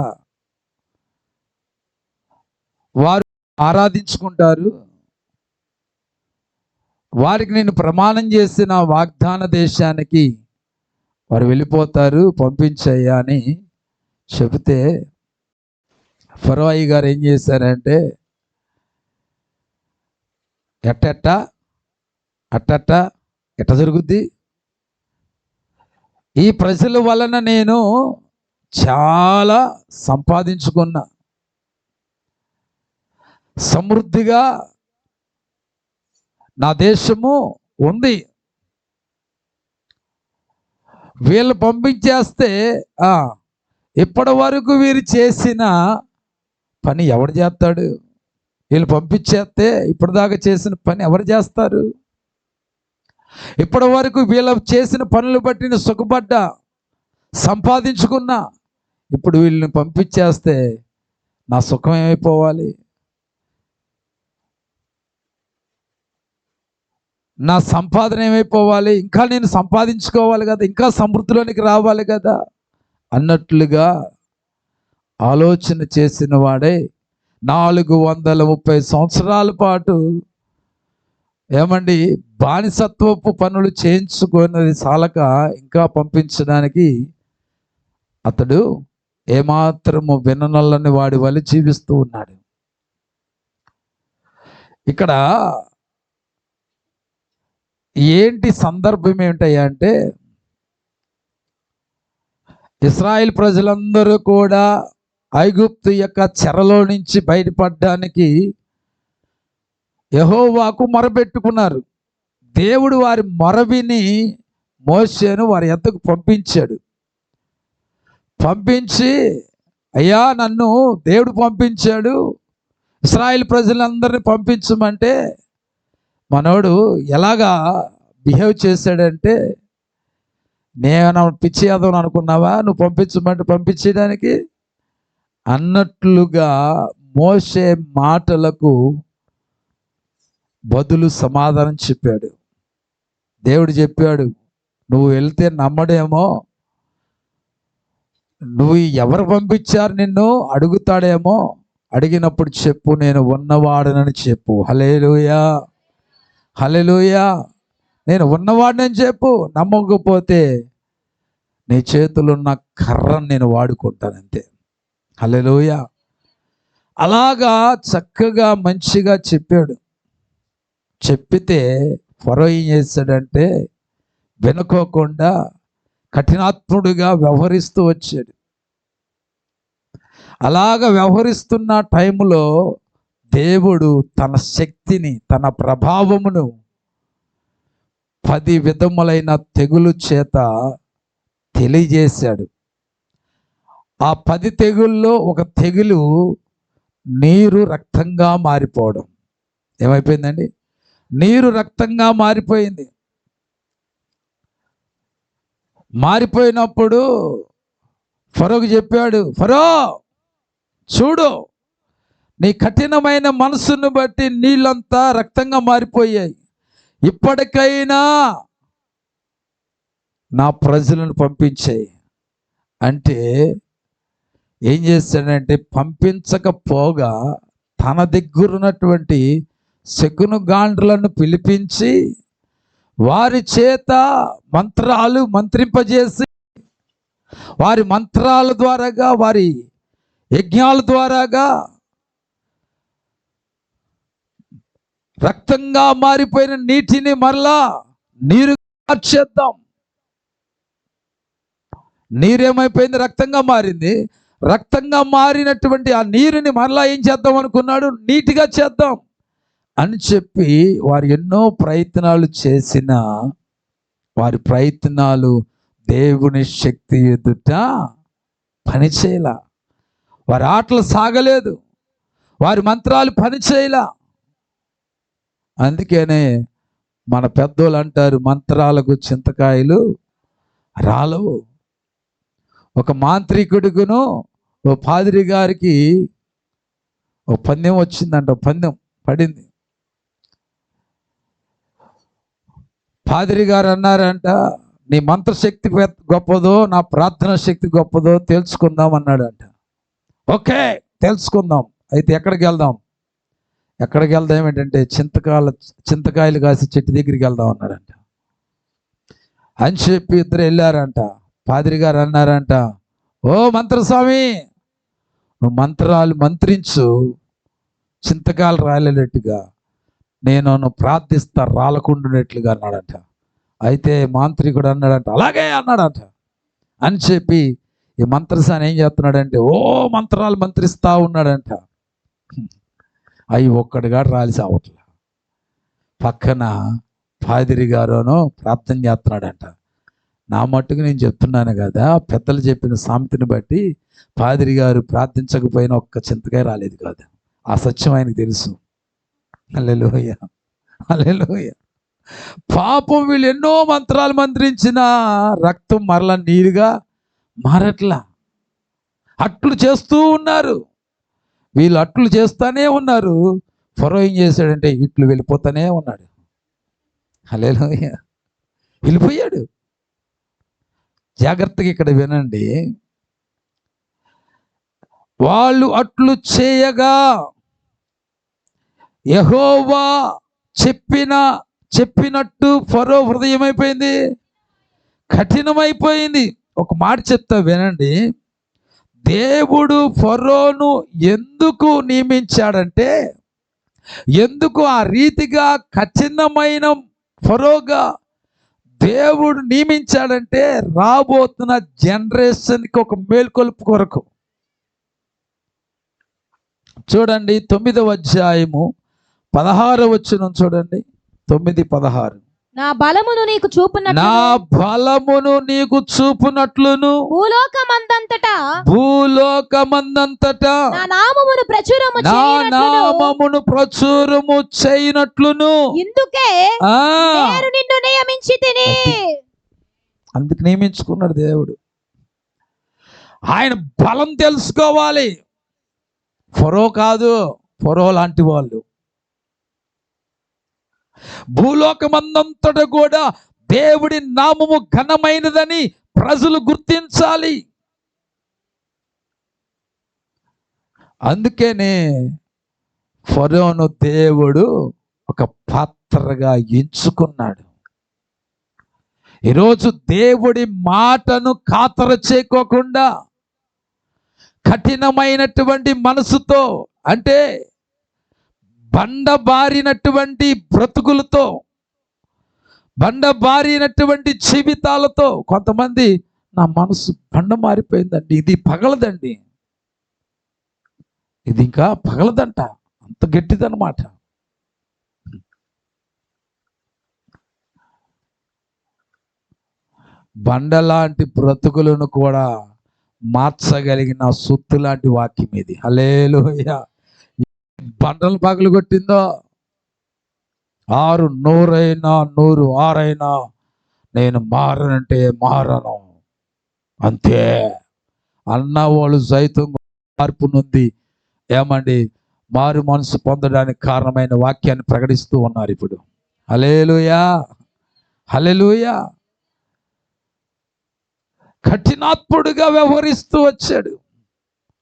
వారు ఆరాధించుకుంటారు, వారికి నేను ప్రమాణం చేసిన వాగ్దాన దేశానికి వారు వెళ్ళిపోతారు, పంపించయ్యా అని చెబితే ఫరో గారు ఏం చేశారంటే, ఎట్ట జరుగుద్ది? ఈ ప్రజల వలన నేను చాలా సంపాదించుకున్నా, సమృద్ధిగా నా దేశము ఉంది. వీళ్ళు పంపించేస్తే ఇప్పటి వరకు వీరు చేసిన పని ఎవడు చేస్తాడు? వీళ్ళు పంపించేస్తే ఇప్పటిదాకా చేసిన పని ఎవరు చేస్తారు? ఇప్పటి వరకు వీళ్ళు చేసిన పనులు బట్టి నేను సుఖపడ్డా, సంపాదించుకున్నా. ఇప్పుడు వీళ్ళని పంపించేస్తే నా సుఖం ఏమైపోవాలి? నా సంపాదన ఏమైపోవాలి? ఇంకా నేను సంపాదించుకోవాలి కదా, ఇంకా సమృద్ధిలోనికి రావాలి కదా అన్నట్లుగా ఆలోచన చేసిన వాడే 430 సంవత్సరాల పాటు ఏమండి బానిసత్వపు పనులు చేయించుకున్నది చాలక ఇంకా పంపించడానికి అతడు ఏమాత్రము విననొల్లని వాడి వల్ల జీవిస్తూ ఉన్నాడు. ఇక్కడ ఏంటి సందర్భం ఏమిటయ్యా అంటే, ఇశ్రాయేల్ ప్రజలందరూ కూడా ఐగుప్తు యొక్క చెరలో నుంచి బయటపడడానికి యెహోవాకు మొరపెట్టుకున్నారు. దేవుడు వారి మొరవిని మోషేను వారి యొద్దకు పంపించాడు. పంపించి, అయ్యా నన్ను దేవుడు పంపించాడు, ఇశ్రాయేల్ ప్రజలందరినీ పంపించమంటే మనోడు ఎలాగా బిహేవ్ చేశాడంటే, నేను పిచ్చి యాదవ్ అనుకున్నావా నువ్వు పంపించమంటే పంపించేయడానికి అన్నట్లుగా మోషే మాటలకు బదులు సమాధానం చెప్పాడు. దేవుడు చెప్పాడు, నువ్వు వెళ్తే నమ్మడేమో, నువ్వు ఎవరు పంపించారు నిన్ను అడుగుతాడేమో, అడిగినప్పుడు చెప్పు నేను ఉన్నవాడనని చెప్పు. హల్లెలూయా, హల్లెలూయా. నేను ఉన్నవాడినని చెప్పు. నమ్మకపోతే నీ చేతులు ఉన్న కర్రను నేను వాడుకుంటాను అంతే. హల్లెలూయా. అలాగా చక్కగా మంచిగా చెప్పాడు. చెప్పితే ఫరో ఏం చేశాడంటే వినుకోకుండా కఠినాత్ముడిగా వ్యవహరిస్తూ వచ్చాడు. అలాగా వ్యవహరిస్తున్న టైంలో దేవుడు తన శక్తిని, తన ప్రభావమును 10 విధములైన తెగులు చేత తెలియజేశాడు. ఆ 10 తెగుల్లో ఒక తెగులు నీరు రక్తంగా మారిపోవడం. ఏమైపోయిందండి? నీరు రక్తంగా మారిపోయింది. మారిపోయినప్పుడు ఫరోకు చెప్పాడు, ఫరో చూడు, నీ కఠినమైన మనసును బట్టి నీళ్ళంతా రక్తంగా మారిపోయాయి. ఇప్పటికైనా నా ప్రజలను పంపించాయి అంటే ఏం చేశాడంటే, పంపించకపోగా తన దగ్గర ఉన్నటువంటి శకునగాండ్రులను పిలిపించి వారి చేత మంత్రాలు మంత్రింపజేసి, వారి మంత్రాల ద్వారాగా, వారి యజ్ఞాల ద్వారాగా రక్తంగా మారిపోయిన నీటిని మరలా నీరు మార్చేద్దాం. నీరేమైపోయింది? రక్తంగా మారింది. రక్తంగా మారినటువంటి ఆ నీరుని మరలా ఏం చేద్దాం అనుకున్నాడు? నీటిగా చేద్దాం అని చెప్పి వారు ఎన్నో ప్రయత్నాలు చేసినా వారి ప్రయత్నాలు దేవుని శక్తి ఎదుట పనిచేయలా. వారి ఆటలు సాగలేదు, వారి మంత్రాలు పనిచేయలా. అందుకనే మన పెద్దోళ్ళు అంటారు, మంత్రాలకు చింతకాయలు రాలవు. ఒక మాంత్రికుడికును ఓ పాదిరి గారికి ఓ పందెం వచ్చిందంట. పందెం పడింది. పాదిరి గారు అన్నారంట, నీ మంత్రశక్తి గొప్పదో నా ప్రార్థన శక్తి గొప్పదో తెలుసుకుందాం అన్నాడంట. ఓకే తెలుసుకుందాం, అయితే ఎక్కడికి వెళ్దాం? ఎక్కడికి వెళ్దాం ఏంటంటే చింతకాయలు కాసి చెట్టు దగ్గరికి వెళ్దాం అన్నాడంట. అని చెప్పి ఇద్దరు వెళ్ళారంట. పాదిరి గారు అన్నారంట, ఓ మంత్రస్వామి, నువ్వు మంత్రాలు మంత్రించు, చింతకాయలు రాలేనట్టుగా నేను ప్రార్థిస్తా రాలకుండానట్లుగా అన్నాడంట. అయితే మాంత్రికుడు అన్నాడంట, అలాగే అన్నాడంట. అని చెప్పి ఈ మంత్రసాని ఏం చేస్తున్నాడంటే మంత్రాలు మంత్రిస్తా ఉన్నాడంట. అవి ఒక్కడిగా రాలి సావట్లా. పక్కన పాదిరి గారును ప్రార్థన చేస్తున్నాడంట. నా మట్టుకు నేను చెప్తున్నాను కదా, పెద్దలు చెప్పిన సామెతని బట్టి పాదిరి గారు ప్రార్థించకపోయినా ఒక్క చింతకాయ రాలేదు కాదు. ఆ సత్యం ఆయనకు తెలుసు. హల్లెలూయా, హల్లెలూయా. పాపం వీళ్ళు ఎన్నో మంత్రాలు మంత్రించిన రక్తం మరలా నీరుగా మారట్లా. అట్లు చేస్తూ ఉన్నారు వీళ్ళు, అట్లు చేస్తానే ఉన్నారు. ఫరో ఏం చేశాడంటే ఇట్లు వెళ్ళిపోతానే ఉన్నాడు. హల్లెలూయా, వెళ్ళిపోయాడు. జాగ్రత్తగా ఇక్కడ వినండి. వాళ్ళు అట్లు చేయగా యెహోవా చెప్పినట్టు ఫరో హృదయం అయిపోయింది, కఠినమైపోయింది. ఒక మాట చెప్తా వినండి. దేవుడు ఫరోను ఎందుకు నియమించాడంటే, ఎందుకు ఆ రీతిగా కఠినమైన ఫరోగా దేవుడు నియమించాడంటే, రాబోతున్న జనరేషన్కి ఒక మేల్కొల్పు కొరకు. చూడండి 9వ అధ్యాయము 16వ వచనం చూడండి. 9:16. నా బలమును నీకు చూపునట్లును భూలోకమందంతటా నా నామమును ప్రచురము చేయనట్లును ఇందుకే నిన్ను నియమించితిని. అందుకు నియమించుకున్నాడు దేవుడు. ఆయన బలం తెలుసుకోవాలి. ఫరో కాదు, ఫరో లాంటి వాళ్ళు. భూలోకమందంతట కూడా దేవుడి నామము ఘనమైనదని ప్రజలు గుర్తించాలి. అందుకనే ఫరోను దేవుడు ఒక పాత్రగా ఎంచుకున్నాడు. ఈరోజు దేవుడి మాటను ఖాతర చేయకోకుండా కఠినమైనటువంటి మనసుతో, అంటే బండబారినటువంటి బ్రతుకులతో, బండబారినటువంటి జీవితాలతో, కొంతమంది నా మనసు బండ మారిపోయిందండి, ఇది పగలదండి, ఇది ఇంకా పగలదంట, అంత గట్టిదన్నమాట. బండలాంటి బ్రతుకులను కూడా మార్చగలిగిన సొత్తు లాంటి వాక్యం ఇది. హల్లెలూయా. బండలు పగలు కొట్టిందో 6 100 6 నేను మారనంటే మారను అంతే అన్న వాళ్ళు సైతం మార్పు నుండి ఏమండి మారు మనసు పొందడానికి కారణమైన వాక్యాన్ని ప్రకటిస్తూ ఉన్నారు ఇప్పుడు. హల్లెలూయా, హల్లెలూయా. కఠినాత్ముడుగా వ్యవహరిస్తూ వచ్చాడు.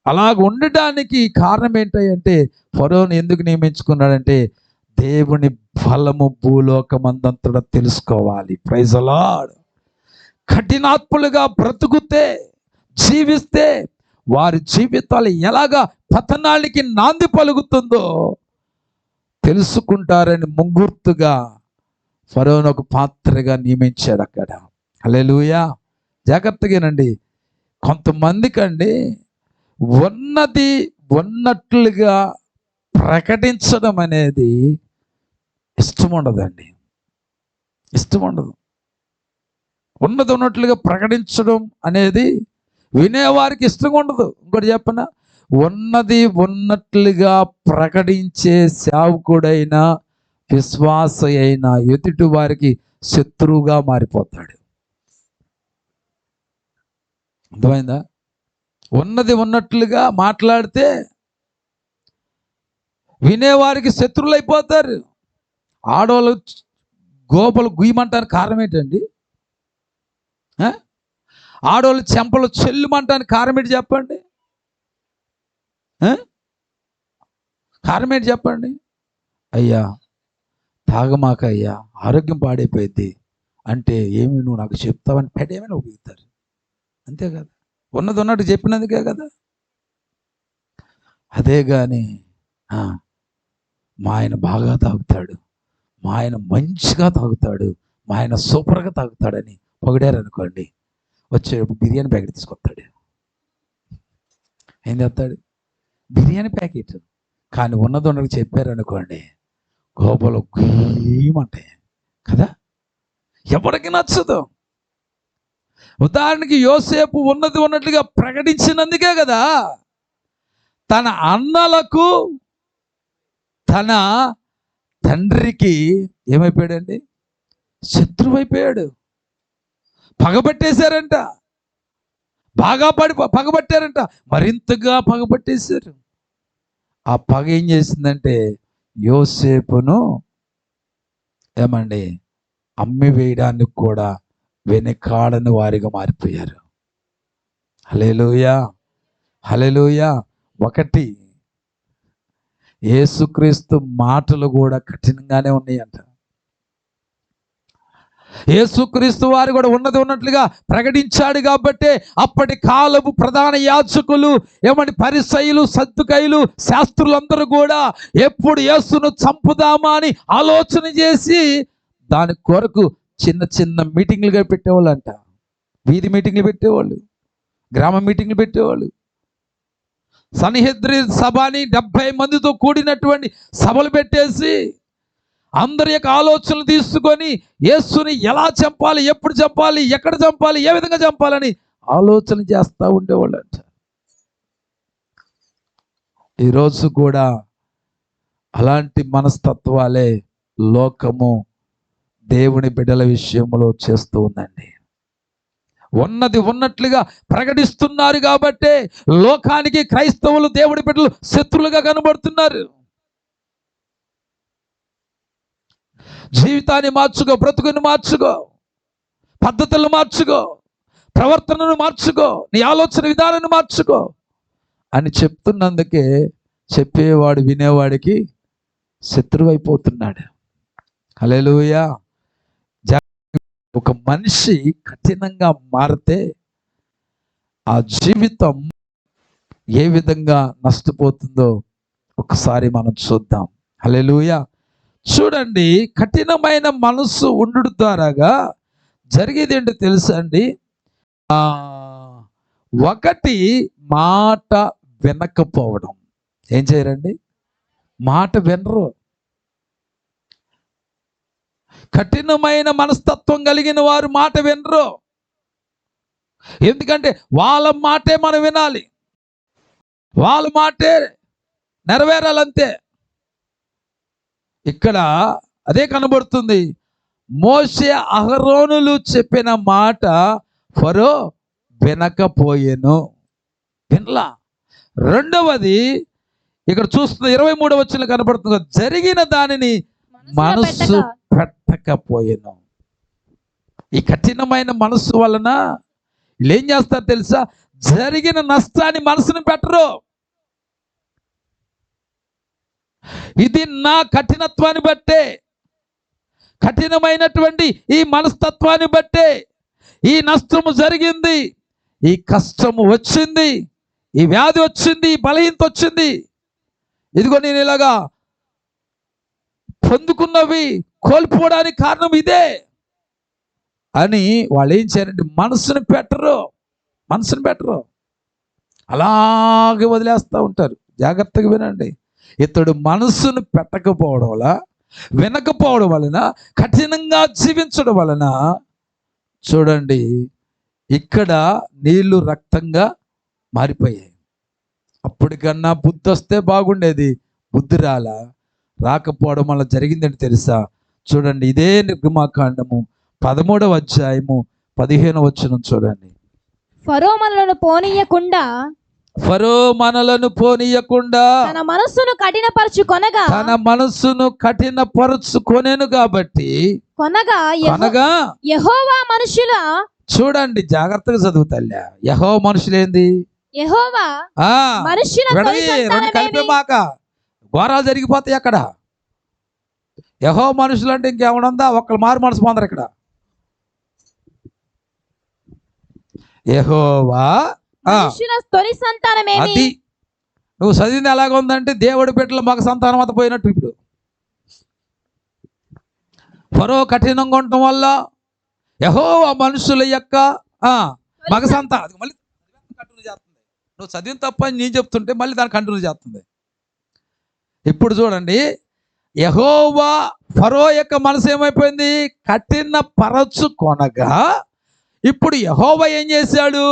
అలాగ ఉండడానికి కారణం ఏంటంటే, ఫరోను ఎందుకు నియమించుకున్నాడంటే దేవుని బలము భూలోకమందంతటా తెలుసుకోవాలి. Praise the lord. కఠినాత్ములుగా బ్రతుకుతే, జీవిస్తే వారి జీవితాలు ఎలాగా పతనానికి నాంది పలుకుతుందో తెలుసుకుంటారని ముంగుర్తుగా ఫరోను ఒక పాత్రగా నియమించాడు అక్కడ. హల్లెలూయా. జాగ్రత్తగానండి. కొంతమందికండి ఉన్నది ఉన్నట్లుగా ప్రకటించడం అనేది ఇష్టం ఉండదండి, ఇష్టం ఉండదు. ఉన్నది ఉన్నట్లుగా ప్రకటించడం అనేది వినేవారికి ఇష్టం ఉండదు. ఇంకోటి చెప్పనా, ఉన్నది ఉన్నట్లుగా ప్రకటించే సేవకుడైనా విశ్వాస అయినా ఎదుటి వారికి శత్రువుగా మారిపోతాడు. అర్థమైందా? ఉన్నది ఉన్నట్లుగా మాట్లాడితే వినేవారికి శత్రువులు అయిపోతారు. ఆడవాళ్ళు గోపలు గుయ్యమంటానికి కారణం ఏంటండి? ఆడవాళ్ళు చెంపలు చెల్లుమంటానికి కారణం ఏంటి చెప్పండి? కారణం ఏంటి చెప్పండి? అయ్యా తాగమాక అయ్యా, ఆరోగ్యం పాడైపోయింది అంటే ఏమి నువ్వు నాకు చెప్తావని పెడేమైనా ఉపయోగిస్తారు. అంతే కదా, ఉన్నది ఉన్నట్టు చెప్పినందుకే కదా. అదే కానీ మా ఆయన బాగా తాగుతాడు, మా ఆయన మంచిగా తాగుతాడు, మా ఆయన సూపర్గా తాగుతాడని పొగిడారనుకోండి, వచ్చేటప్పుడు బిర్యానీ ప్యాకెట్ తీసుకొస్తాడు. ఏం చేస్తాడు? బిర్యానీ ప్యాకెట్. కానీ ఉన్నది ఉన్నది చెప్పారనుకోండి, గోపలు గుయ్యమంటాయి కదా, ఎవరికి నచ్చదు. ఉదాహరణకి యోసేపు ఉన్నది ఉన్నట్లుగా ప్రకటించినందుకే కదా తన అన్నలకు తన తండ్రికి ఏమైపోయాడండి? శత్రువైపోయాడు. పగబట్టేశారంట, బాగా పగబట్టారంట, మరింతగా పగబట్టేశారు. ఆ పగ ఏం చేసిందంటే యోసేపును ఏమండి అమ్మి వేయడానికి కూడా వెనకాడని వారిగా మారిపోయారు. హల్లెలూయా, హల్లెలూయా. ఒకటి, యేసుక్రీస్తు మాటలు కూడా కఠినంగానే ఉన్నాయంట. యేసుక్రీస్తు వారు కూడా ఉన్నది ఉన్నట్లుగా ప్రకటించాడు కాబట్టి అప్పటి కాలపు ప్రధాన యాజకులు ఏమంటే పరిసయ్యులు, సద్దుకయ్యులు, శాస్త్రులందరూ కూడా ఎప్పుడు యేసును చంపుదామా అని ఆలోచన చేసి దాని కొరకు చిన్న చిన్న మీటింగ్లుగా పెట్టేవాళ్ళు అంట. వీధి మీటింగ్లు పెట్టేవాళ్ళు, గ్రామ మీటింగ్లు పెట్టేవాళ్ళు. సన్హెద్రి సభని 70 మందితో కూడినటువంటి సభలు పెట్టేసి అందరి యొక్క ఆలోచనలు తీసుకొని యేసుని ఎలా చంపాలి, ఎప్పుడు చంపాలి, ఎక్కడ చంపాలి, ఏ విధంగా చంపాలని ఆలోచన చేస్తూ ఉండేవాళ్ళంట. ఈరోజు కూడా అలాంటి మనస్తత్వాలే లోకము దేవుని బిడ్డల విషయంలో చేస్తూ ఉందండి. ఉన్నది ఉన్నట్లుగా ప్రకటిస్తున్నారు కాబట్టే లోకానికి క్రైస్తవులు, దేవుని బిడ్డలు శత్రులుగా కనబడుతున్నారు. జీవితాన్ని మార్చుకో, బ్రతుకుని మార్చుకో, పద్ధతులను మార్చుకో, ప్రవర్తనను మార్చుకో, నీ ఆలోచన విధానాన్ని మార్చుకో అని చెప్తున్నందుకే చెప్పేవాడు వినేవాడికి శత్రువు అయిపోతున్నాడు. హల్లెలూయా. ఒక మనిషి కఠినంగా మారితే ఆ జీవితం ఏ విధంగా నష్టపోతుందో ఒకసారి మనం చూద్దాం. హల్లెలూయా. చూడండి, కఠినమైన మనసు ఉండు ద్వారాగా జరిగేది ఏంటో తెలుసా అండి? ఒకటి, మాట వినకపోవడం. ఏం చేయరండి? మాట వినరు. కఠినమైన మనస్తత్వం కలిగిన వారు మాట వినరు. ఎందుకంటే వాళ్ళ మాటే మనం వినాలి, వాళ్ళ మాటే నెరవేరాలంతే. ఇక్కడ అదే కనబడుతుంది. మోషే అహరోనులు చెప్పిన మాట ఫరో వినకపోయెను, వినలా. రెండవది ఇక్కడ చూస్తున్న 23వ వచనంలో కనబడుతుంది, జరిగిన దానిని మనసు పెట్టకపోయెను. ఈ కఠినమైన మనసు వలన వీళ్ళు ఏం చేస్తారు తెలుసా? జరిగిన నష్టాన్ని మనసును పెట్టరు. ఇది నా కఠినత్వాన్ని బట్టే, కఠినమైనటువంటి ఈ మనస్తత్వాన్ని బట్టే ఈ నష్టము జరిగింది, ఈ కష్టము వచ్చింది, ఈ వ్యాధి వచ్చింది, ఈ బలహీనత వచ్చింది, ఇదిగో నేను ఇలాగా పొందుకున్నవి కోల్పోవడానికి కారణం ఇదే అని వాళ్ళు ఏం చేయాలంటే మనసును పెట్టరు, మనసును పెట్టరు, అలాగే వదిలేస్తూ ఉంటారు. జాగ్రత్తగా వినండి. ఇతడు మనసును పెట్టకపోవడం వల్ల, వినకపోవడం వలన, కఠినంగా జీవించడం వలన చూడండి ఇక్కడ నీళ్లు రక్తంగా మారిపోయాయి. అప్పటికన్నా బుద్ధి వస్తే బాగుండేది, బుద్ధి రాకపోవడం వల్ల జరిగిందని తెలుసా? చూడండి, ఇదే నిర్గమాకాండము 13వ అధ్యాయము 15వ వచనం చూడండి. ఫరో మనలను పోనీయకుండా తన మనస్సును కఠినపరచుకొనెను కాబట్టి యెహోవా మనుషుల, చూడండి జాగ్రత్తగా చదువుతాల్లా, యెహోవా మనుషులేంది? యెహోవా మనుషుల కలిపేమాక ఘోరాలు జరిగిపోతాయి అక్కడ. యెహోవా మనుషులు అంటే ఇంకేమనుందా? ఒక్కరు మారు మనసు పొందరు ఇక్కడ. యెహోవా అది నువ్వు చదివింది ఎలాగ ఉందంటే దేవుడి బిడ్డల మగ సంతానం అంతా పోయినట్టు. ఇప్పుడు ఫరో కఠినంగా ఉండటం వల్ల యెహోవా మనుషుల యొక్క మగ సంతానం. అది మళ్ళీ కంటిన్యూ చేస్తుంది. నువ్వు చదివిన తప్ప అని నేను చెప్తుంటే మళ్ళీ దాన్ని కంటిన్యూ చేస్తుంది. ఇప్పుడు చూడండి, యెహోవా ఫరో యొక్క మనసు ఏమైపోయింది? కఠిన పరచు కొనగా ఇప్పుడు యెహోవా ఏం చేశాడు?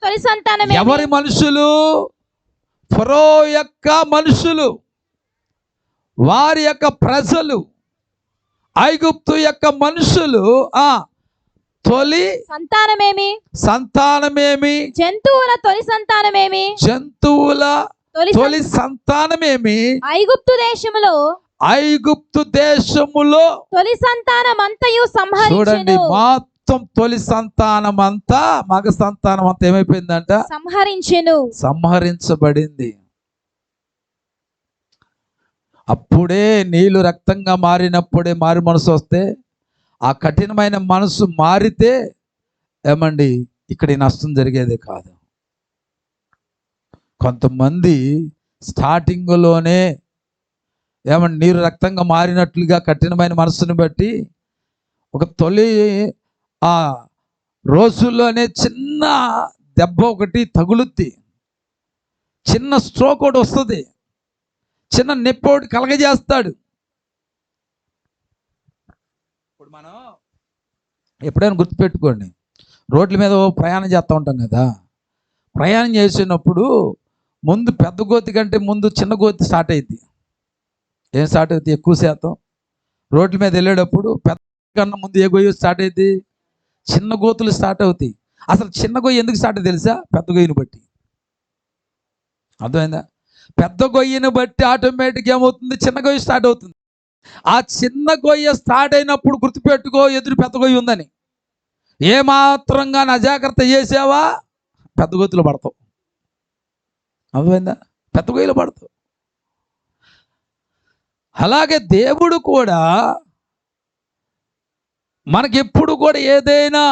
తొలి సంతానం ఎవరి మనుషులు? ఫరో యొక్క మనుషులు, వారి యొక్క ప్రజలు, ఐగుప్తు యొక్క మనుషులు. తొలి సంతానమేమి? జంతువుల తొలి సంతానమేమి? ఐగుప్తు దేశములో తొలి సంతానమంతయు సంహరించెను. చూడండి, మొత్తం తొలి సంతానమంతా, మగ సంతానం అంతా ఏమైపోయిందంట? సంహరించబడింది. అప్పుడే నీళ్లు రక్తంగా మారినప్పుడే మారి మనసు వస్తే, ఆ కఠినమైన మనసు మారితే ఏమండి ఇక్కడ ఈ నష్టం జరిగేదే కాదు. కొంతమంది స్టార్టింగ్లోనే ఏమండి నీరు రక్తంగా మారినట్లుగా కఠినమైన మనసుని బట్టి ఒక తొలి రోజుల్లోనే చిన్న దెబ్బ ఒకటి తగులుద్ది, చిన్న స్ట్రోక్ ఒకటి వస్తుంది, చిన్న నొప్పి ఒకటి కలగజేస్తాడు. ఇప్పుడు మనం ఎప్పుడైనా గుర్తుపెట్టుకోండి, రోడ్ల మీద ప్రయాణం చేస్తూ ఉంటాం కదా. ప్రయాణం చేసినప్పుడు ముందు పెద్ద గోతి కంటే ముందు చిన్న గోతి స్టార్ట్ అయింది. ఏం స్టార్ట్ అవుతుంది? ఎక్కువ శాతం రోడ్ల మీద వెళ్ళేటప్పుడు పెద్ద కన్నా ముందు ఏ గొయ్యి స్టార్ట్ అయింది? చిన్న గోతులు స్టార్ట్ అవుతాయి. అసలు చిన్న గొయ్యి ఎందుకు స్టార్ట్ తెలుసా? పెద్ద గొయ్యిని బట్టి. అర్థమైందా? పెద్ద గొయ్యిని బట్టి ఆటోమేటిక్గా ఏమవుతుంది? చిన్న గొయ్యి స్టార్ట్ అవుతుంది. ఆ చిన్న గొయ్య స్టార్ట్ అయినప్పుడు గుర్తుపెట్టుకో, ఎదురు పెద్ద గొయ్యి ఉందని. ఏమాత్రంగా అజాగ్రత్త చేసావా పెద్ద గొయ్యిలో పడతావు. అర్థమైందా? పెద్ద గొయ్యిలో పడతావు. అలాగే దేవుడు కూడా మనకెప్పుడు కూడా ఏదైనా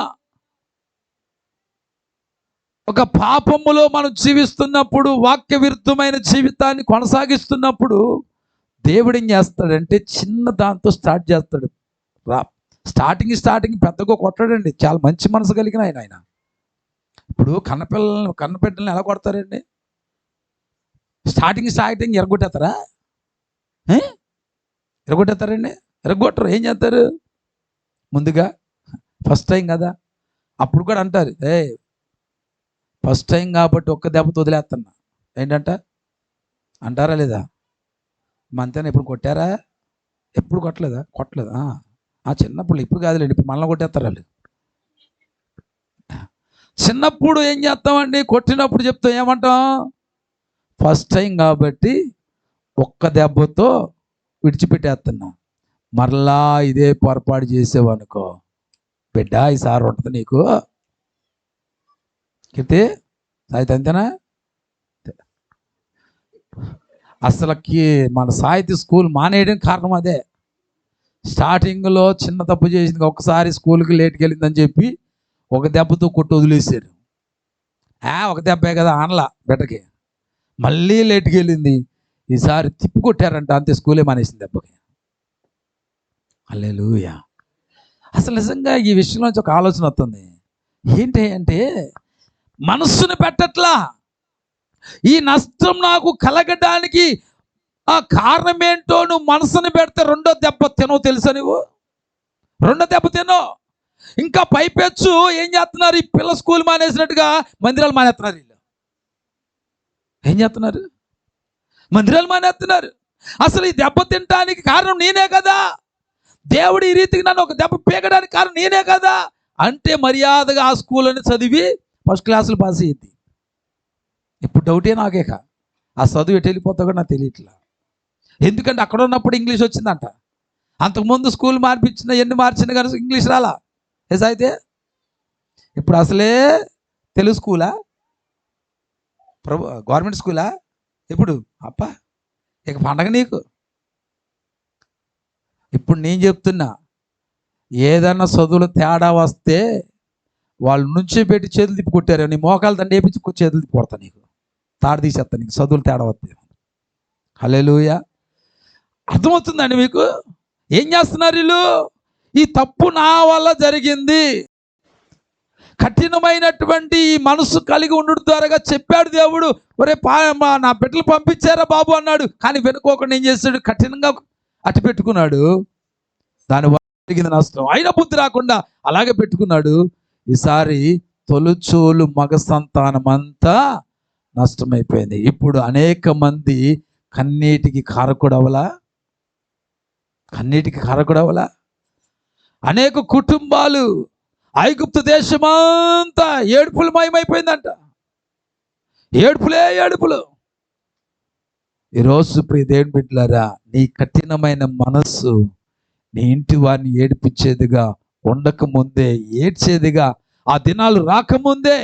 ఒక పాపములో మనం జీవిస్తున్నప్పుడు, వాక్య విరుద్ధమైన జీవితాన్ని కొనసాగిస్తున్నప్పుడు దేవుడు ఏం చేస్తాడంటే చిన్న దాంతో స్టార్ట్ చేస్తాడు. స్టార్టింగ్ పెద్దగా కొట్టాడండి. చాలా మంచి మనసు కలిగిన ఆయన. ఇప్పుడు కన్నపెట్టలను ఎలా కొడతారండి? స్టార్టింగ్ ఎరగొట్టేస్తారా? ఎరగొట్టేస్తారండి? ఎరగొట్టరు. ఏం చేస్తారు? ముందుగా ఫస్ట్ టైం కదా, అప్పుడు కూడా అంటారు, ఫస్ట్ టైం కాబట్టి ఒక్క దెబ్బతో వదిలేస్తున్నా. ఏంటంట అంటారా లేదా? మంతేనా? ఎప్పుడు కొట్టారా? ఎప్పుడు కొట్టలేదా? కొట్టలేదా? చిన్నప్పుడు. ఇప్పుడు కాదులేండి, ఇప్పుడు మనల్ని కొట్టేస్తారు వాళ్ళు. చిన్నప్పుడు ఏం చేస్తామండి? కొట్టినప్పుడు చెప్తాం, ఏమంటాం? ఫస్ట్ టైం కాబట్టి ఒక్క దెబ్బతో విడిచిపెట్టేస్తున్నా. మరలా ఇదే పొరపాటు చేసేవనుకో, బిడ్డ ఈసారి ఉంటుంది నీకు. కీర్తి సాయితీ అంతేనా? అసలుకి మన సాహిత్య స్కూల్ మానేయడానికి కారణం అదే. స్టార్టింగ్లో చిన్న తప్పు చేసింది, ఒకసారి స్కూల్కి లేట్కి వెళ్ళిందని చెప్పి ఒక దెబ్బతో కొట్టి వదిలేశారు. ఒక దెబ్బే కదా ఆనలా బిడ్డకి. మళ్ళీ లేట్కి వెళ్ళింది, ఈసారి తిప్పి కొట్టారంట, అంతే స్కూలే మానేసింది దెబ్బకి. హల్లెలూయా. అసలు నిజంగా ఈ విషయంలోంచి ఒక ఆలోచన వస్తుంది. ఏంటి అంటే మనస్సును పెట్టట్లా. ఈ నష్టం నాకు కలగడానికి కారణం ఏంటో నువ్వు మనసుని పెడితే రెండో దెబ్బ తినవు. తెలుసా నువ్వు? రెండో దెబ్బ తినవు. ఇంకా పైపెచ్చు ఏం చేస్తున్నారు? ఈ పిల్ల స్కూల్ మానేసినట్టుగా మందిరాలు మానేస్తున్నారు. వీళ్ళు ఏం చేస్తున్నారు? మందిరాలు మానేస్తున్నారు. అసలు ఈ దెబ్బ తినడానికి కారణం నేనే కదా, దేవుడు ఈ రీతికి నన్ను ఒక దెబ్బ పీకడానికి కారణం నేనే కదా అంటే మర్యాదగా ఆ స్కూల్ని చదివి ఫస్ట్ క్లాసులు పాస్ అయ్యింది. ఇప్పుడు డౌటే నాకేక, ఆ చదువు ఎటు వెళ్ళిపోతా కూడా నాకు తెలియట్లా. ఎందుకంటే అక్కడ ఉన్నప్పుడు ఇంగ్లీష్ వచ్చిందంట. అంతకుముందు స్కూల్ మార్పించిన ఎన్ని మార్చినా కానీ ఇంగ్లీష్ రాలా. అయితే ఇప్పుడు అసలే తెలుగు స్కూలా, గవర్నమెంట్ స్కూలా? ఇప్పుడు ఇక పండగ నీకు. ఇప్పుడు నేను చెప్తున్నా, ఏదన్నా చదువులు తేడా వస్తే వాళ్ళు నుంచి పెట్టి చేతులు తిప్పి కొట్టారు, నీ మోకాలు దండ వేపించి చేతులు తిప్పి కొడతా, నీకు తాడు తీసేస్తా నీకు చదువులు తేడా వస్తే. హల్లెలూయా. అర్థమవుతుందండి మీకు? ఏం చేస్తున్నారు వీళ్ళు? ఈ తప్పు నా వల్ల జరిగింది కఠినమైనటువంటి ఈ మనసు కలిగి ఉండడం ద్వారా చెప్పాడు దేవుడు, ఒరే నా బిడ్డలు పంపించారా బాబు అన్నాడు. కానీ వెనుకోకుండా ఏం చేశాడు, కఠినంగా అట్టి పెట్టుకున్నాడు. దానివల్ల జరిగింది నష్టం. అయినా బుద్ధి రాకుండా అలాగే పెట్టుకున్నాడు. ఈసారి తొలుచూలు మగ సంతానం అంతా నష్టమైపోయింది. ఇప్పుడు అనేక మంది కన్నీటికి కారకుడవలా, కన్నీటికి కారకుడవలా. అనేక కుటుంబాలు ఐగుప్తు దేశమంతా ఏడుపులు మయమైపోయిందంట. ఏడుపులే ఏడుపులు. ఈరోజు ప్రియ దేవుని బిడ్డలారా, నీ కఠినమైన మనస్సు నీ ఇంటి వారిని ఏడిపించేదిగా ఉండకముందే, ఏడ్చేదిగా ఆ దినాలు రాకముందే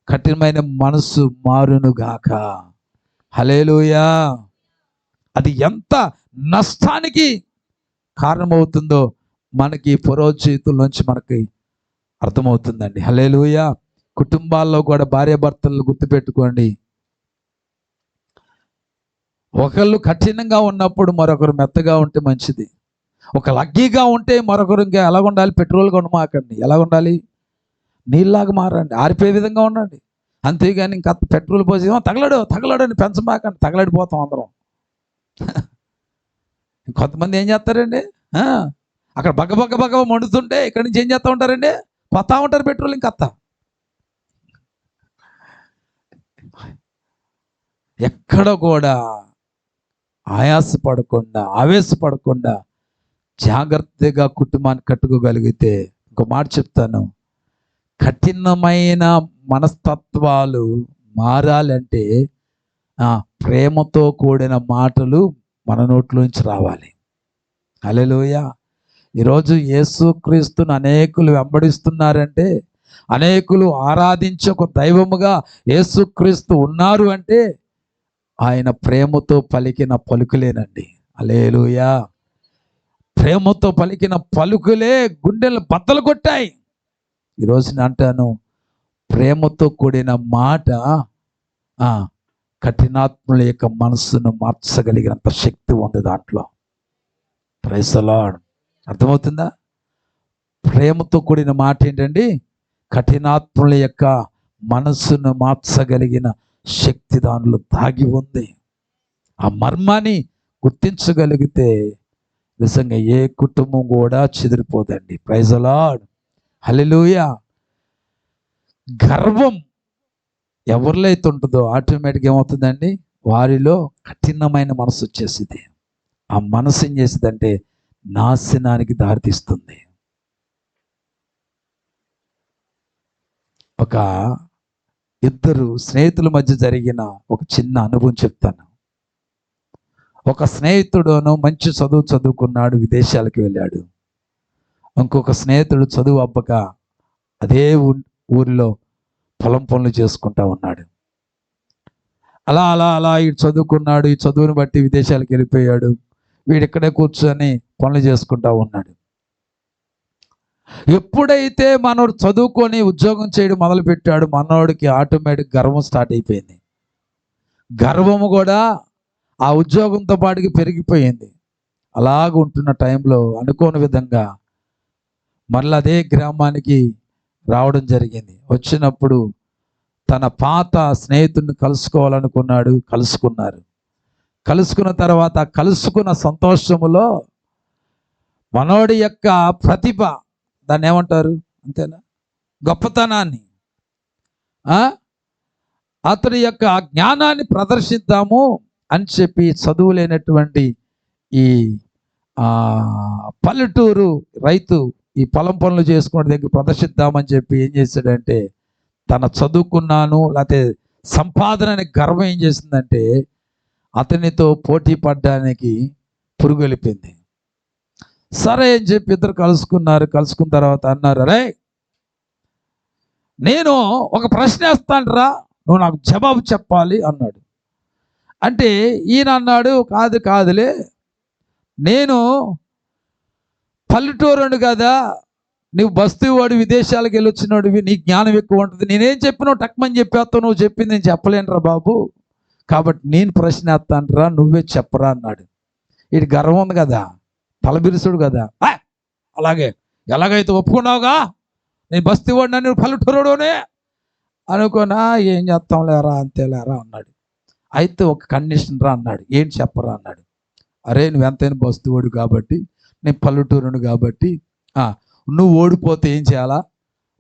కఠినమైన మనస్సు మారునుగాక. హల్లెలూయా. అది ఎంత నష్టానికి కారణమవుతుందో మనకి ఫరో చేతుల నుంచి మనకి అర్థమవుతుందండి. హల్లెలూయా. కుటుంబాల్లో కూడా భార్యాభర్తలను గుర్తుపెట్టుకోండి. ఒకళ్ళు కఠినంగా ఉన్నప్పుడు మరొకరు మెత్తగా ఉంటే మంచిది. ఒక లగ్గీగా ఉంటే మరొకరు ఇంకా ఎలా ఉండాలి, పెట్రోల్గా ఉండమాకండి. ఎలా ఉండాలి, నీళ్ళలాగా మారండి, ఆరిపోయే విధంగా ఉండండి. అంతేగాని ఇంకా పెట్రోల్ పోసి తగలడు అని పెంచమాకండి, తగలడిపోతాం అందరం. కొంతమంది ఏం చేస్తారండి, అక్కడ బగ్గ మండుతుంటే ఇక్కడి నుంచి ఏం చేస్తూ ఉంటారండి, పోతా ఉంటారు పెట్రోల్ ఇంకత్తా. ఎక్కడ కూడా ఆయాసపడకుండా, ఆవేశపడకుండా జాగ్రత్తగా కుటుంబాన్ని కట్టుకోగలిగితే, ఇంకో మాట చెప్తాను, కఠినమైన మనస్తత్వాలు మారాలంటే ప్రేమతో కూడిన మాటలు మన నోట్లోంచి రావాలి. హల్లెలూయా. ఈరోజు యేసుక్రీస్తును అనేకులు వెంబడిస్తున్నారంటే, అనేకులు ఆరాధించే ఒక దైవముగా యేసుక్రీస్తు ఉన్నారు అంటే ఆయన ప్రేమతో పలికిన పలుకులేనండి. హల్లెలూయా. ప్రేమతో పలికిన పలుకులే గుండెలు బద్దలు కొట్టాయి. ఈరోజు నేను అంటాను, ప్రేమతో కూడిన మాట కఠినాత్ముల యొక్క మనస్సును మార్చగలిగినంత శక్తి ఉంది దాంట్లో. Praise the lord. అర్థమవుతుందా? ప్రేమతో కూడిన మాట ఏంటండి, కఠినాత్ముల యొక్క మనస్సును మార్చగలిగిన శక్తి దానిలో దాగి ఉంది. ఆ మర్మాన్ని గుర్తించగలిగితే నిజంగా ఏ కుటుంబం కూడా చెదిరిపోదండి. Praise the lord. హల్లెలూయా. గర్వం ఎవరిలో అయితే ఉంటుందో ఆటోమేటిక్గా ఏమవుతుందండి, వారిలో కఠినమైన మనసు వచ్చేసింది. ఆ మనసు ఏం చేసిందంటే నాశనానికి దారితీస్తుంది. ఒక ఇద్దరు స్నేహితుల మధ్య జరిగిన ఒక చిన్న అనుభవం చెప్తాను. ఒక స్నేహితుడును మంచి చదువు చదువుకున్నాడు, విదేశాలకు వెళ్ళాడు. ఇంకొక స్నేహితుడు చదువు అబ్బక అదే ఊరిలో పొలం పనులు చేసుకుంటా ఉన్నాడు. అలా అలా అలా ఈ చదువుకున్నాడు, ఈ చదువుని బట్టి విదేశాలకు వెళ్ళిపోయాడు. వీడిక్కడే కూర్చొని పనులు చేసుకుంటా ఉన్నాడు. ఎప్పుడైతే మనోడు చదువుకొని ఉద్యోగం చేయడం మొదలు పెట్టాడు, మనోడికి ఆటోమేటిక్ గర్వం స్టార్ట్ అయిపోయింది. గర్వము కూడా ఆ ఉద్యోగంతో పాటుకి పెరిగిపోయింది. అలాగ ఉంటున్న టైంలో అనుకోని విధంగా మళ్ళీ అదే గ్రామానికి రావడం జరిగింది. వచ్చినప్పుడు తన పాత స్నేహితుడిని కలుసుకోవాలనుకున్నాడు. కలుసుకున్న తర్వాత కలుసుకున్న సంతోషములో మనోడి యొక్క ప్రతిభ, దాన్ని ఏమంటారు అంతేనా, గొప్పతనాన్ని, అతని యొక్క జ్ఞానాన్ని ప్రదర్శిద్దాము అని చెప్పి చదువు లేనటువంటి ఈ పల్లెటూరు రైతు ఈ పొలం పనులు చేసుకునే దగ్గర ప్రదర్శిద్దామని చెప్పి ఏం చేశాడంటే, తన చదువుకున్నాను లేకపోతే సంపాదన అనే గర్వం ఏం చేసిందంటే అతనితో పోటీ పడడానికి పురుగొలిపింది. సరే అని చెప్పి ఇద్దరు కలుసుకున్నారు. కలుసుకున్న తర్వాత అన్నారు, అరే నేను ఒక ప్రశ్న వేస్తానురా, నువ్వు నాకు జవాబు చెప్పాలి అన్నాడు. అంటే ఈయన అన్నాడు, కాదులే, నేను పల్లెటూరుడు కదా, నువ్వు బస్తీవాడు, విదేశాలకు వెళ్ళొచ్చినోడివి, నీ జ్ఞానం ఎక్కువ ఉంటుంది. నేనేం చెప్పినావు టక్మని చెప్పేస్తావు, నువ్వు చెప్పింది నేను చెప్పలేనురా బాబు, కాబట్టి నేను ప్రశ్న వేస్తానురా, నువ్వే చెప్పరా అన్నాడు. వీడి గర్వం ఉంది కదా, తలబిరుసుడు కదా, అలాగే ఎలాగైతే ఒప్పుకున్నావుగా నేను బస్తీవాడు, నన్ను పల్లెటూరులోనే అనుకోనా, ఏం చేస్తాం లేరా అంతే లేరా అన్నాడు. అయితే ఒక కండిషన్ రా అన్నాడు. ఏంటి చెప్పరా అన్నాడు. అరే నువ్వు ఎంతైనా బస్తీవాడు కాబట్టి, నేను పల్లెటూరును కాబట్టి నువ్వు ఓడిపోతే ఏం చేయాలా,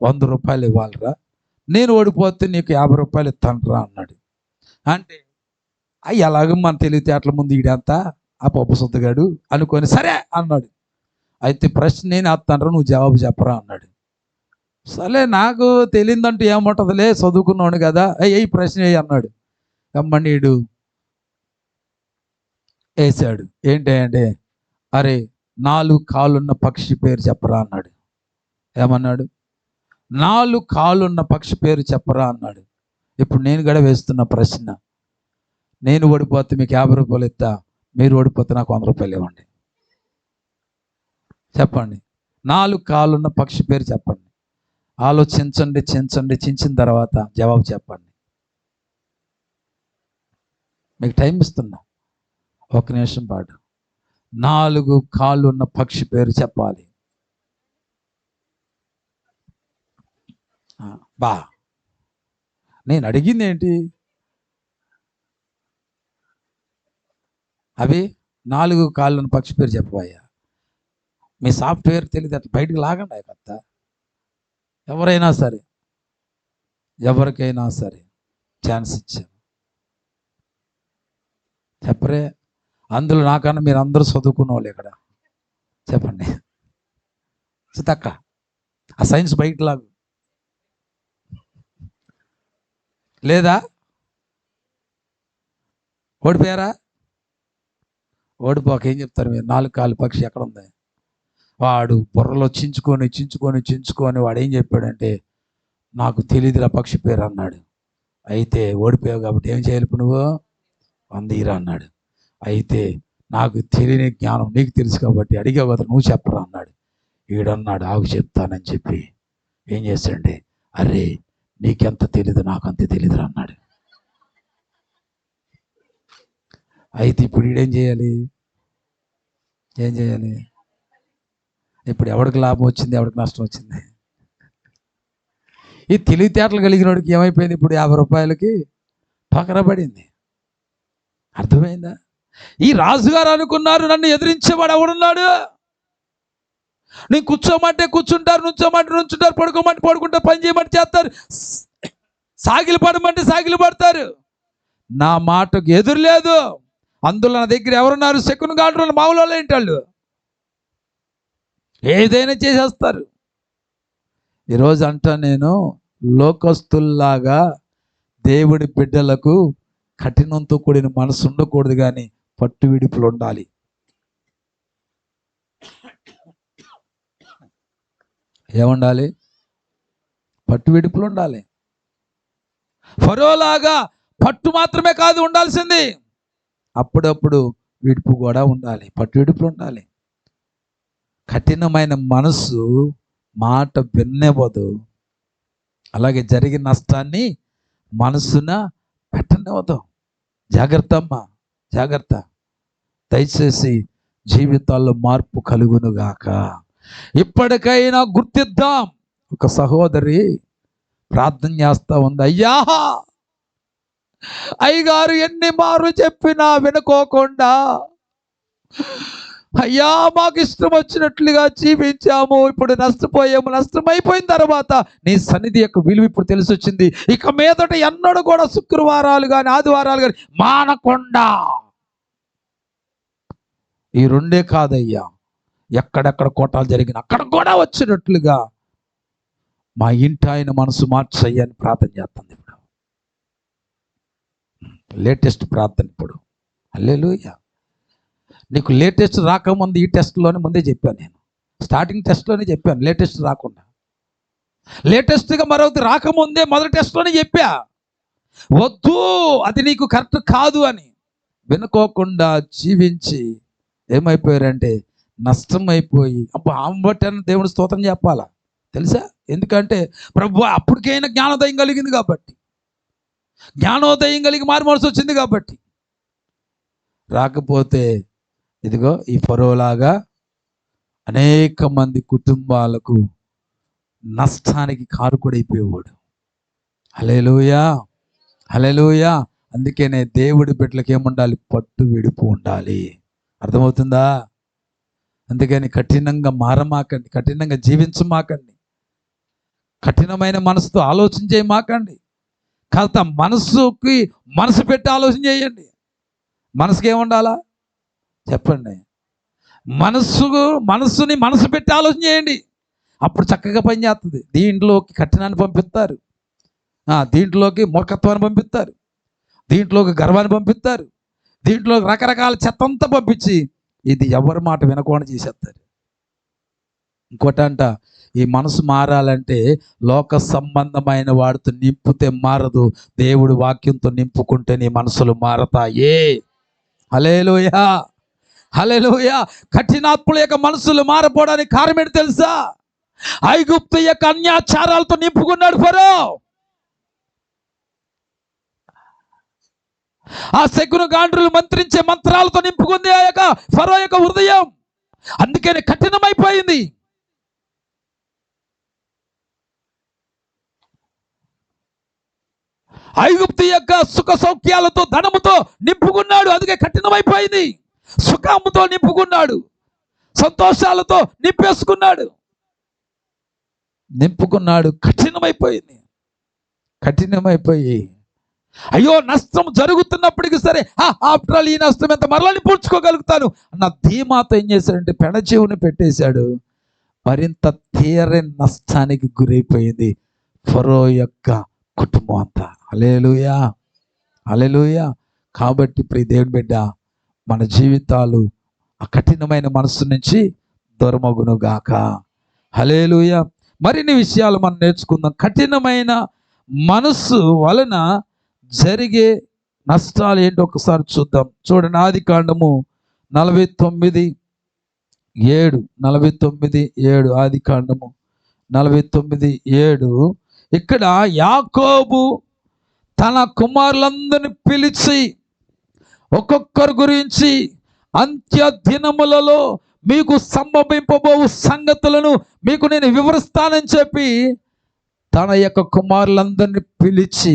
100 రూపాయలు ఇవ్వాలిరా, నేను ఓడిపోతే నీకు 50 రూపాయలు ఇస్తాను రా అన్నాడు. అంటే ఎలాగో మన తెలివితేటల ముందు ఈడంతా ఆ పప్పు సొద్దుగాడు అనుకొని సరే అన్నాడు. అయితే ప్రశ్న నేను వేస్తాను, నువ్వు జవాబు చెప్పరా అన్నాడు. సరే నాకు తెలియదంటూ ఏముంటుందిలే, చదువుకున్నాడు కదా, ఈ ప్రశ్న వేయి అన్నాడు. అమ్మనీడు వేసాడు. ఏంటి అంటే, అరే 4 కాళ్ళున్న పక్షి పేరు చెప్పరా అన్నాడు. ఏమన్నాడు? 4 కాళ్ళున్న పక్షి పేరు చెప్పరా అన్నాడు. ఇప్పుడు నేను కూడా వేస్తున్న ప్రశ్న, నేను ఓడిపోతే మీకు 50 రూపాయలు ఇస్తా, మీరు ఓడిపోతే నాకు 100 రూపాయలు ఇవ్వండి. చెప్పండి, 4 కాళ్ళున్న పక్షి పేరు చెప్పండి. ఆలోచించండి, చించిన తర్వాత జవాబు చెప్పండి. మీకు టైం ఇస్తున్నా, 1 నిమిషం పాటు. 4 కాళ్ళు ఉన్న పక్షి పేరు చెప్పాలి. బా నేను అడిగింది ఏంటి? అవి 4 కాళ్ళు ఉన్న పక్షి పేరు చెప్పబోయా. మీ సాఫ్ట్వేర్ తెలియదు, అట్లా బయటకు లాగండి కొత్త. ఎవరైనా సరే, ఎవరికైనా సరే ఛాన్స్ ఇచ్చాను, చెప్పరే. అందులో నాకన్నా మీరు అందరూ చదువుకున్న వాళ్ళు ఇక్కడ. చెప్పండి చితక్క, ఆ సైన్స్ బయట లాగు లేదా? ఓడిపోయారా? ఓడిపోక ఏం చెప్తారు మీరు? 4 కాళ్ళ పక్షి ఎక్కడ ఉంది? వాడు బుర్రలో చించుకొని వాడు ఏం చెప్పాడంటే, నాకు తెలియదురా పక్షి పేరు అన్నాడు. అయితే ఓడిపోయావు కాబట్టి ఏం చేయాలి ఇప్పుడు నువ్వు? 100 ఇరా అన్నాడు. అయితే నాకు తెలియని జ్ఞానం నీకు తెలుసు కాబట్టి అడిగావు కదా, నువ్వు చెప్పరా అన్నాడు. ఈడన్నాడు, ఆగు చెప్తానని చెప్పి ఏం చేశాడంటే, అరే నీకెంత తెలీదు నాకు అంతే తెలీదురా అన్నాడు. అయితే ఇప్పుడు ఈడేం చేయాలి? ఏం చేయాలి? ఇప్పుడు ఎవరికి లాభం వచ్చింది, ఎవరికి నష్టం వచ్చింది? ఈ తెలివితేటలు కలిగిన వాడికి ఏమైపోయింది? ఇప్పుడు 50 రూపాయలకి పకరబడింది. అర్థమైందా? ఈ రాజుగారు అనుకున్నారు, నన్ను ఎదిరించేవాడు ఎవడున్నాడు? నేను కూర్చోమంటే కూర్చుంటారు, నుంచోమంటే నుంచుంటారు, పడుకోమంటే పడుకుంటారు, పని చేయమంటే చేస్తారు, సాగిలి పడమంటే సాగిలి పడతారు. నా మాటకు ఎదురు లేదు. అందులో నా దగ్గర ఎవరున్నారు? శకుని గాండ్రులు, మామూలు ఏంటి వాళ్ళు? ఏదైనా చేసేస్తారు. ఈరోజు అంటా నేను, లోకస్తుల్లాగా దేవుడి బిడ్డలకు కఠినంతో కూడిన మనసు ఉండకూడదు, కానీ పట్టు విడుపులు ఉండాలి. ఏముండాలి? పట్టు విడుపులు ఉండాలి. ఫరోలాగా పట్టు మాత్రమే కాదు ఉండాల్సింది, అప్పుడప్పుడు విడుపు కూడా ఉండాలి, పట్టు విడుపులు ఉండాలి. కఠినమైన మనసు మాట విన్నవదు, అలాగే జరిగిన నష్టాన్ని మనసున పెట్టనివ్వదు. జాగ్రత్త అమ్మా, జాగ్రత్త. దయచేసి జీవితాల్లో మార్పు కలుగునుగాక. ఇప్పటికైనా గుర్తిద్దాం. ఒక సహోదరి ప్రార్థన చేస్తా ఉంది, అయ్యా అయ్యగారు ఎన్ని మార్లు చెప్పినా వినుకోకుండా, అయ్యా మాకు ఇష్టం వచ్చినట్లుగా జీవించాము, ఇప్పుడు నష్టపోయాము, నష్టమైపోయిన తర్వాత నీ సన్నిధి యొక్క విలువ ఇప్పుడు తెలిసి వచ్చింది. ఇక మీదట ఎన్నడూ కూడా శుక్రవారాలు కానీ ఆదివారాలు కానీ మానకుండా, ఈ 2 కాదయ్యా, ఎక్కడెక్కడ కోటాలు జరిగిన అక్కడ కూడా వచ్చినట్లుగా మా ఇంటి ఆయన మనసు మార్చయ్యని ప్రార్థన చేస్తుంది. ఇప్పుడు లేటెస్ట్ ప్రార్థన. ఇప్పుడు హల్లెలూయా. నీకు లేటెస్ట్ రాకముందు ఈ టెస్ట్లోనే ముందే చెప్పాను నేను, స్టార్టింగ్ టెస్ట్లోనే చెప్పాను, లేటెస్ట్ రాకుండా. లేటెస్ట్గా మరొకటి రాకముందే మొదటి టెస్ట్లోనే చెప్పా, వద్దు అది నీకు కరెక్ట్ కాదు అని. వినుకోకుండా జీవించి ఏమైపోయారంటే నష్టం అయిపోయి, అప్పుడు ఆంబట్టని దేవుడు స్తోత్రం చెప్పాలా తెలుసా? ఎందుకంటే ప్రభు అప్పటికైనా జ్ఞానోదయం కలిగింది కాబట్టి, జ్ఞానోదయం కలిగి మారు మనసు వచ్చింది కాబట్టి. రాకపోతే ఇదిగో ఈ ఫరోలాగా అనేక మంది కుటుంబాలకు నష్టానికి కారుకుడైపోయేవాడు. హల్లెలూయా, హల్లెలూయా. అందుకనే దేవుడి బిడ్డలకి ఏముండాలి? పట్టు విడుపు ఉండాలి. అర్థమవుతుందా? అందుకని కఠినంగా మారమాకండి, కఠినంగా జీవించమాకండి, కఠినమైన మనసుతో ఆలోచన చేయమాకండి. కాస్త మనసుకి మనసు పెట్టి ఆలోచన చేయండి. మనసుకి ఏముండాలా చెప్పండి? మనసుని మనసు పెట్టి ఆలోచన చేయండి. అప్పుడు చక్కగా పనిచేస్తుంది. దీంట్లోకి కఠినాన్ని పంపిస్తారు, దీంట్లోకి మూర్ఖత్వాన్ని పంపిస్తారు, దీంట్లోకి గర్వాన్ని పంపిస్తారు, దీంట్లోకి రకరకాల చెత్తంతా పంపించి ఇది ఎవరి మాట వినకుండా చేసేస్తారు. ఇంకోటంట, ఈ మనసు మారాలంటే లోక సంబంధమైన వాడితో నింపితే మారదు, దేవుడి వాక్యంతో నింపుకుంటే నీ మనసులు మారతాయే. హల్లెలూయా, హల్లెలూయా. కఠినాత్ముల యొక్క మనసులు మారపోవడానికి కారణం ఏంటి తెలుసా? ఐగుప్తు యొక్క అన్యాచారాలతో నింపుకున్నాడు ఫరో. ఆ శకున గాండ్రులు మంత్రించే మంత్రాలతో నింపుకుంది ఆ యొక్క ఫరో యొక్క హృదయం. అందుకని కఠినమైపోయింది. ఐగుప్తు యొక్క సుఖ సౌఖ్యాలతో ధనముతో నింపుకున్నాడు, అందుకే కఠినమైపోయింది. సుఖముతో నింపుకున్నాడు, సంతోషాలతో నింపుకున్నాడు, కఠినమైపోయింది. కఠినమైపోయి అయ్యో నష్టం జరుగుతున్నప్పటికీ సరే ఆఫ్టర్ ఆల్ ఈ నష్టం ఎంత మరలని పూడ్చుకోగలుగుతాను అన్న ధీమాతో ఏం చేశాడంటే పెడచెవుని పెట్టేశాడు. మరింత తీరని నష్టానికి గురైపోయింది ఫరో యొక్క కుటుంబం అంతా. హల్లెలూయా, హల్లెలూయా. కాబట్టి ప్రియ దేవుని బిడ్డ, మన జీవితాలు ఆ కఠినమైన మనసు నుంచి దూరమగునుగాక. హల్లెలూయా. మరిన్ని విషయాలు మనం నేర్చుకుందాం. కఠినమైన మనస్సు వలన జరిగే నష్టాలు ఏంటో ఒకసారి చూద్దాం. చూడండి, ఆదికాండము 49:7 ఆదికాండము 49:7. ఇక్కడ యాకోబు తన కుమారులందరిని పిలిచి ఒక్కొక్కరి గురించి అంత్య దినములలో మీకు సంభవింపబోవు సంగతులను మీకు నేను వివరిస్తానని చెప్పి తన యొక్క కుమారులందరినీ పిలిచి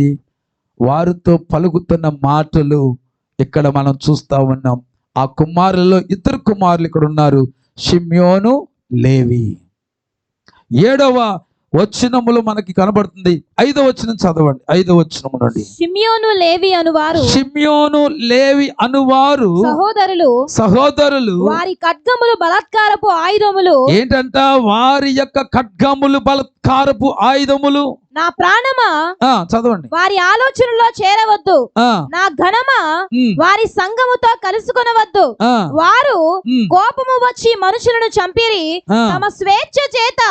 వారితో పలుకుతున్న మాటలు ఇక్కడ మనం చూస్తూ ఉన్నాం. ఆ కుమారులలో 2 కుమారులు ఇక్కడ ఉన్నారు, షిమ్యోను, లేవి. 7వ వచనములో మనకి కనబడుతుంది. 5వ వచనం చదవండి. 5వ వచనం నుండి. షిమ్యోను లేవి అనువారు సహోదరులు వారి ఖడ్గములు బలాత్కారపు ఆయుధములు. ఏంటంట? వారి యొక్క ఖడ్గములు బలాత్కారపు ఆయుధములు. నా ప్రాణమా చదవండి. వారి ఆలోచనలో చేరవద్దు, నా ఘనమా వారి సంఘముతో కలుసుకొనవద్దు. వారు కోపము వచ్చి మనుషులను చంపిరి, తమ స్వేచ్ఛ చేత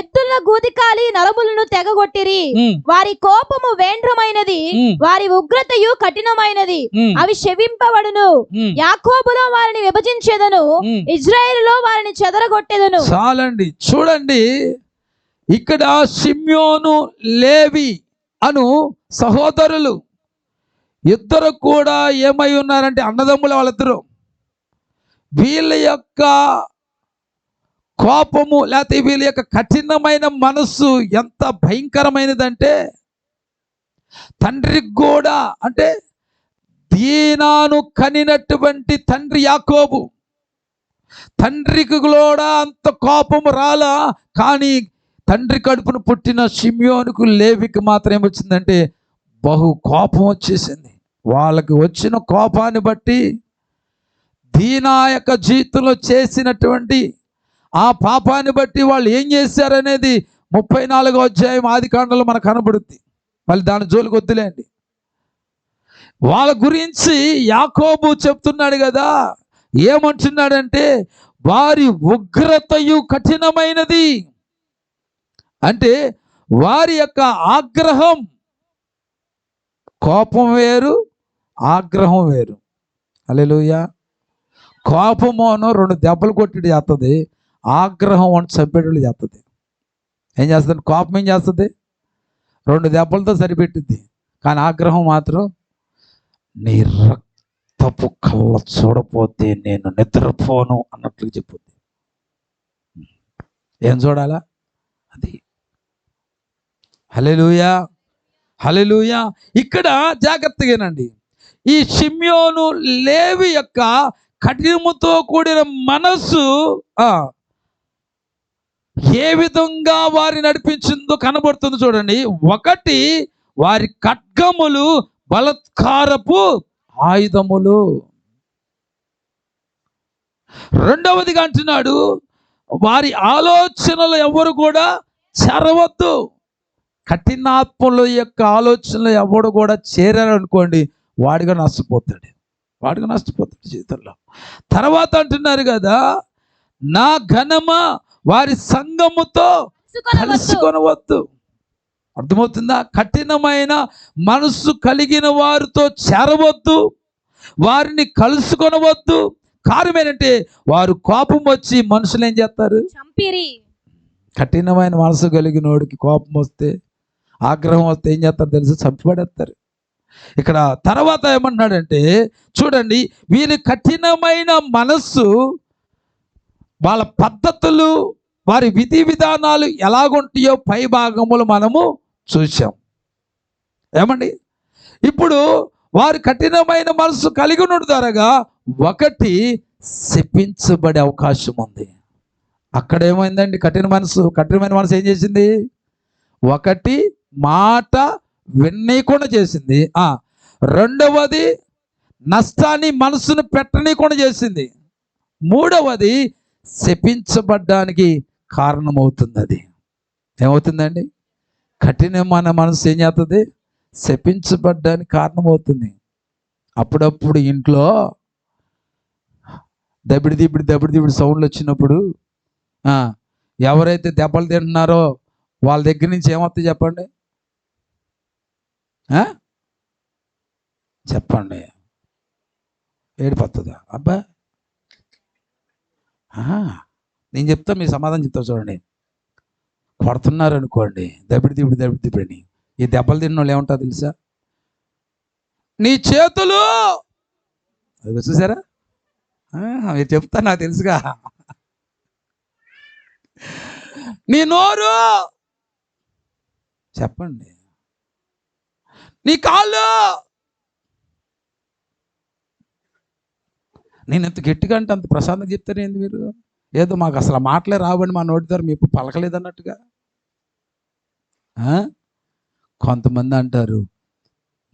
ఎద్దుల గూదికాలి నరములను తెగగొట్టిరి. వారి కోపము వేంద్రమైనది, వారి ఉగ్రతయు కఠినమైనది, అవి శవింపబడును. యాకోబులో వారిని విభజించేదను, ఇజ్రాయేలులో వారిని చెదరగొట్టెదను. చాలండి. చూడండి, ఇక్కడ షిమ్యోను, లేవి అను సహోదరులు ఇద్దరు కూడా ఏమై ఉన్నారంటే అన్నదమ్ముల వాళ్ళిద్దరు. వీళ్ళ యొక్క కోపము లేకపోతే వీళ్ళ యొక్క కఠినమైన మనస్సు ఎంత భయంకరమైనదంటే తండ్రికి కూడా, అంటే దీనాను కనినటువంటి తండ్రి యాకోబు, తండ్రికి కూడా అంత కోపము రాలా, కానీ తండ్రి కడుపును పుట్టిన షిమ్యోనుకు, లేవికి మాత్రం ఏమొచ్చిందంటే బహు కోపం వచ్చేసింది. వాళ్ళకి వచ్చిన కోపాన్ని బట్టి దీనా యొక్క జీవితంలో చేసినటువంటి ఆ పాపాన్ని బట్టి వాళ్ళు ఏం చేశారనేది 34వ అధ్యాయం ఆదికాండంలో మనకు కనబడుద్ది. మళ్ళీ దాని జోలికి వద్దులేండి. వాళ్ళ గురించి యాకోబు చెప్తున్నాడు కదా, ఏమంటున్నాడంటే వారి ఉగ్రతయు కఠినమైనది. అంటే వారి యొక్క ఆగ్రహం, కోపం వేరు, ఆగ్రహం వేరు. హల్లెలూయా. కోపమోనో 2 దెబ్బలు కొట్టి చేస్తుంది, ఆగ్రహం అని చంపేటట్లు చేస్తుంది. ఏం చేస్తుంది? కోపం ఏం చేస్తుంది? 2 దెబ్బలతో సరిపెట్టింది. కానీ ఆగ్రహం మాత్రం నీ రక్తపు కళ్ళ చూడపోతే నేను నిద్రపోను అన్నట్లు చెప్పుద్ది. ఏం చూడాలా? అది హల్లెలూయా, హల్లెలూయా. ఇక్కడ జాగ్రత్తగానండి, ఈ షిమ్యోను లేవి యొక్క కఠినముతో కూడిన మనస్సు ఏ విధంగా వారి నడిపించిందో కనబడుతుంది చూడండి. ఒకటి, వారి ఖడ్గములు బలత్కారపు ఆయుధములు. రెండవదిగా అంటున్నాడు, వారి ఆలోచనలు ఎవరు కూడా చేరవద్దు. కఠినాత్మల యొక్క ఆలోచనలు ఎవడు కూడా చేరారనుకోండి, వాడిగా నష్టపోతాడు జీవితంలో. తర్వాత అంటున్నారు కదా, నా ఘనమా వారి సంఘముతో కలుసుకొనవద్దు. అర్థమవుతుందా? కఠినమైన మనస్సు కలిగిన వారితో చేరవద్దు, వారిని కలుసుకొనవద్దు. కారణం ఏంటంటే వారు కోపం వచ్చి మనుషులు ఏం చేస్తారు? చంపిరి. కఠినమైన మనసు కలిగిన వాడికి కోపం వస్తే, ఆగ్రహం వస్తే ఏం చేస్తారు తెలుసు? చంపిపడేస్తారు. ఇక్కడ తర్వాత ఏమన్నాడంటే చూడండి, వీరి కఠినమైన మనస్సు, వాళ్ళ పద్ధతులు, వారి విధి విధానాలు ఎలాగుంటాయో పై భాగములు మనము చూసాం. ఏమండి, ఇప్పుడు వారి కఠినమైన మనసు కలిగి ఉండగా ఒకటి శపించబడే అవకాశం ఉంది. అక్కడ ఏమైందండి? కఠినమైన మనసు ఏం చేసింది? ఒకటి, మాట విననీయకుండా చేసింది. రెండవది, నష్టాన్ని మనసును పెట్టనీయకుండా చేసింది. మూడవది, శపించబడ్డానికి కారణమవుతుంది. అది ఏమవుతుందండి? కఠినమైన మనసు ఏం చేస్తుంది? శపించబడ్డానికి కారణమవుతుంది. అప్పుడప్పుడు ఇంట్లో దబిడి సౌండ్లు వచ్చినప్పుడు ఎవరైతే దెబ్బలు తింటున్నారో వాళ్ళ దగ్గర నుంచి ఏమవుతుంది చెప్పండి? చెప్పండి, ఏడిపోతుందా? అబ్బా, నేను చెప్తా, మీ సమాధానం చెప్తా చూడండి. కొడుతున్నారు అనుకోండి, దబిడి ఈ దెబ్బలు తిన్న వాళ్ళు ఏమంటారు తెలుసా? నీ చేతులు, అది చూసారా? మీరు చెప్తా, నాకు తెలుసుగా. నీ నోరు, చెప్పండి. నీ కాళ్ళు. నేను ఎంత గట్టిగా అంటే అంత ప్రశాంతంగా చెప్తారేంది మీరు? ఏదో మాకు అసలు మాటలే రావండి, మా నోటి ద్వారా మీకు పలకలేదు అన్నట్టుగా. కొంతమంది అంటారు,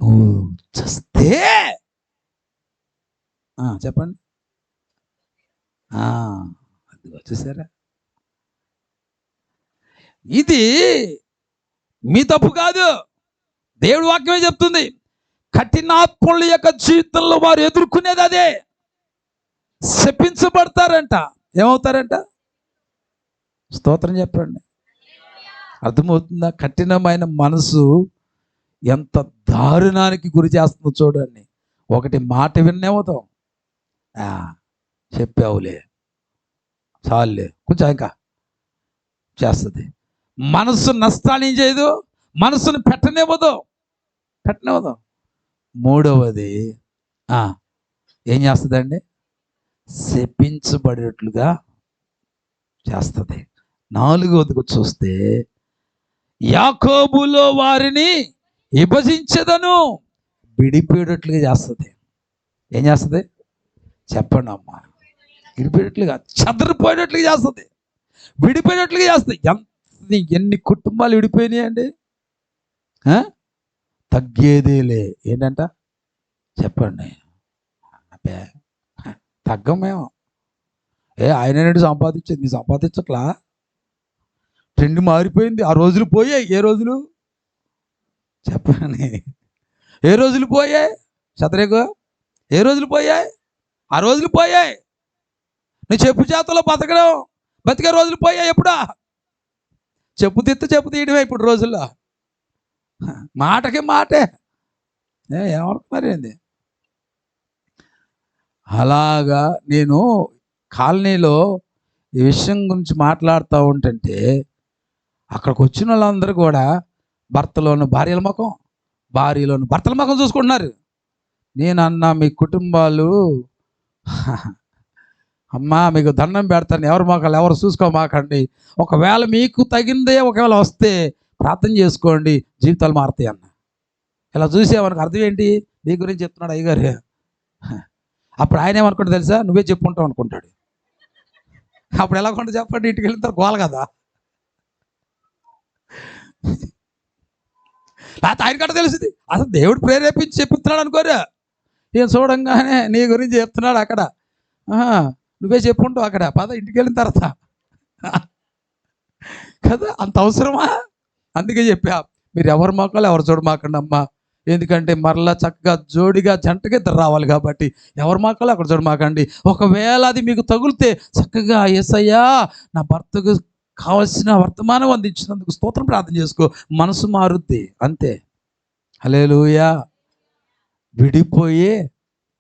నువ్వు చస్తే, చెప్పండి, అది వచ్చేసారా? ఇది మీ తప్పు కాదు, దేవుడి వాక్యమే చెప్తుంది. కఠినాత్ముల యొక్క జీవితంలో వారు ఎదుర్కొనేది అదే. శపించబడతారంట. ఏమవుతారంట? స్తోత్రం చెప్పండి. అర్థమవుతుందా? కఠినమైన మనసు ఎంత దారుణానికి గురి చేస్తుందో చూడండి. ఒకటి, మాట విన్నేమవుతాం, చెప్పావులే, చాలులే, కొంచెం ఇంకా చేస్తుంది. మనసు నష్టాన్ని ఏం చేయదు, మనసును పెట్టనివ్వదు. మూడవది ఏం చేస్తుందండి? శపించబడేట్లుగా చేస్తుంది. నాలుగవదిగా చూస్తే, యాకోబులో వారిని విభజించదను, విడిపోయేటట్లుగా చేస్తుంది. ఏం చేస్తుంది చెప్పండి అమ్మా? విడిపోయేటట్లుగా, చెదరిపోయేటట్లుగా చేస్తుంది, విడిపోయేటట్లుగా చేస్తుంది. ఎన్ని కుటుంబాలు విడిపోయినాయండి? తగ్గేదేలే. ఏంటంట చెప్పండి? అబ్బే, తగ్గం మేము. ఆయన సంపాదించేది, మీ సంపాదించట్లా? ట్రెండ్ మారిపోయింది. ఆ రోజులు పోయాయి. ఏ రోజులు చెప్పండి? ఏ రోజులు పోయాయి? శతరేకు ఏ రోజులు పోయాయి? ఆ రోజులు పోయాయి. నువ్వు చెప్పు చేతలో బతికే రోజులు పోయాయి. ఎప్పుడా? చెప్పు తీయడమే ఇప్పుడు రోజుల్లో. మాటకి మాటే. ఏమనుకున్నారు ఏంది? అలాగా నేను కాలనీలో ఈ విషయం గురించి మాట్లాడుతూ ఉంటుంటే అక్కడికి వచ్చిన వాళ్ళందరూ కూడా భర్తలోను భార్యల ముఖం, భార్యలోను భర్తల ముఖం చూసుకుంటున్నారు. నేను అన్నా, మీ కుటుంబాలు అమ్మా మీకు దండం పెడతాను, ఎవరి మొక్కలు ఎవరు చూసుకోమాకండి. ఒకవేళ మీకు తగిందే ఒకవేళ వస్తే ప్రార్థన చేసుకోండి, జీవితాలు మారుతాయి అన్న. ఇలా చూసేవానికి అర్థం ఏంటి? నీ గురించి చెప్తున్నాడు అయ్యగారు. అప్పుడు ఆయన ఏమనుకుంటా తెలుసా? నువ్వే చెప్పుకుంటావు అనుకుంటాడు. అప్పుడు ఎలా కొంట చెప్పండి, ఇంటికి వెళ్ళిన తర్వాత గోల కదా. లేకపోతే ఆయన కంటే తెలిసింది అసలు దేవుడు ప్రేరేపించి చెప్తున్నాడు అనుకోరా. ఏం చూడంగానే నీ గురించి చెప్తున్నాడు అక్కడ. నువ్వే చెప్పుకుంటావు అక్కడ. పద ఇంటికి వెళ్ళిన తర్వాత కదా, అంత అవసరమా? అందుకే చెప్పా, మీరు ఎవరు మాకాలి ఎవరు చూడమాకండి అమ్మా. ఎందుకంటే మరలా చక్కగా జోడిగా జంటగా ఇద్దరు రావాలి కాబట్టి ఎవరు మాకాలి అక్కడ చూడమాకండి. ఒకవేళ అది మీకు తగిలితే చక్కగా యేసయ్యా నా భర్తకు కావలసిన వర్తమానం అందించినందుకు స్తోత్రం ప్రార్థన చేసుకో, మనసు మారుద్ది అంతే. హల్లెలూయా. విడిపోయే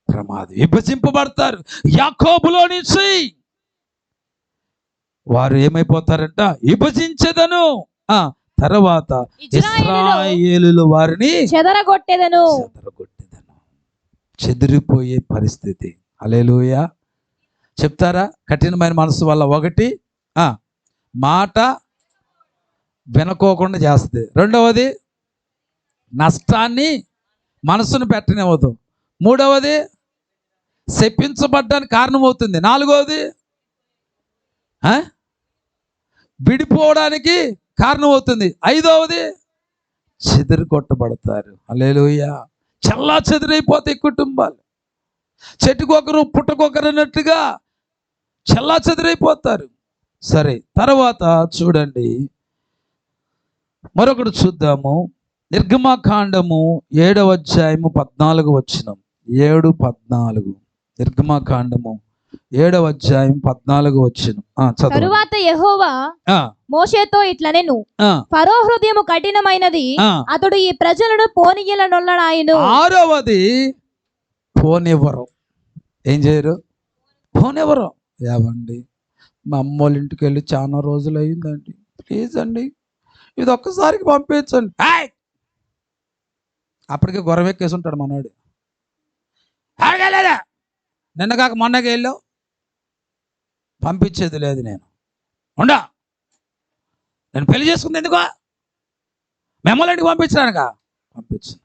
ప్రమాదం, విభజింపబడతారు. యాకోబులో నుంచి వారు ఏమైపోతారంట? విభజించదను, తర్వాత ఇశ్రాయేలుల వారిని చెదరగొట్టెదను. చెదిరిపోయే పరిస్థితి. హల్లెలూయా. చెప్తారా? కఠినమైన మనసు వల్ల ఒకటి మాట వినుకోకుండా చేస్తుంది. రెండవది నష్టాన్ని మనసును పెట్టనివ్వదు. మూడవది శపించబడ్డానికి కారణమవుతుంది. నాలుగవది విడిపోవడానికి కారణమవుతుంది. ఐదవది చెదిరి కొట్టబడతారు. హల్లెలూయా. చల్లా చెదిరైపోతాయి కుటుంబాలు. చెట్టుకొకరు పుట్టకొకరు అన్నట్టుగా చల్లా చెదిరైపోతారు. సరే, తర్వాత చూడండి, మరొకటి చూద్దాము. నిర్గమకాండము 7వ అధ్యాయము 14 వచనం. 7:14. నిర్గమకాండము 7వ అధ్యాయం 14 వచనం. తరువాత యెహోవా మోషేతో ఇట్లనెను, ఫరో హృదయము కఠినమైనది, అతడు ఈ ప్రజలను పోనీయలనొల్లడాయెను. 6వది పోనివ్వరు. ఏం చేయరు? పోనివ్వరు. ఏవండి, మా అమ్మోళ్ళ ఇంటికి వెళ్ళి చాలా రోజులు అయిందండి, ప్లీజ్ అండి ఇది ఒక్కసారికి పంపించండి. అప్పటికే గొరవెక్కేసి ఉంటాడు మనోడు. నిన్న కాక మొన్నగా వెళ్ళావు, పంపించేది లేదు. నేను పెళ్లి చేసుకుంది ఎందుకో, మిమ్మల్ని ఇంటికి పంపించడానికా? పంపించను.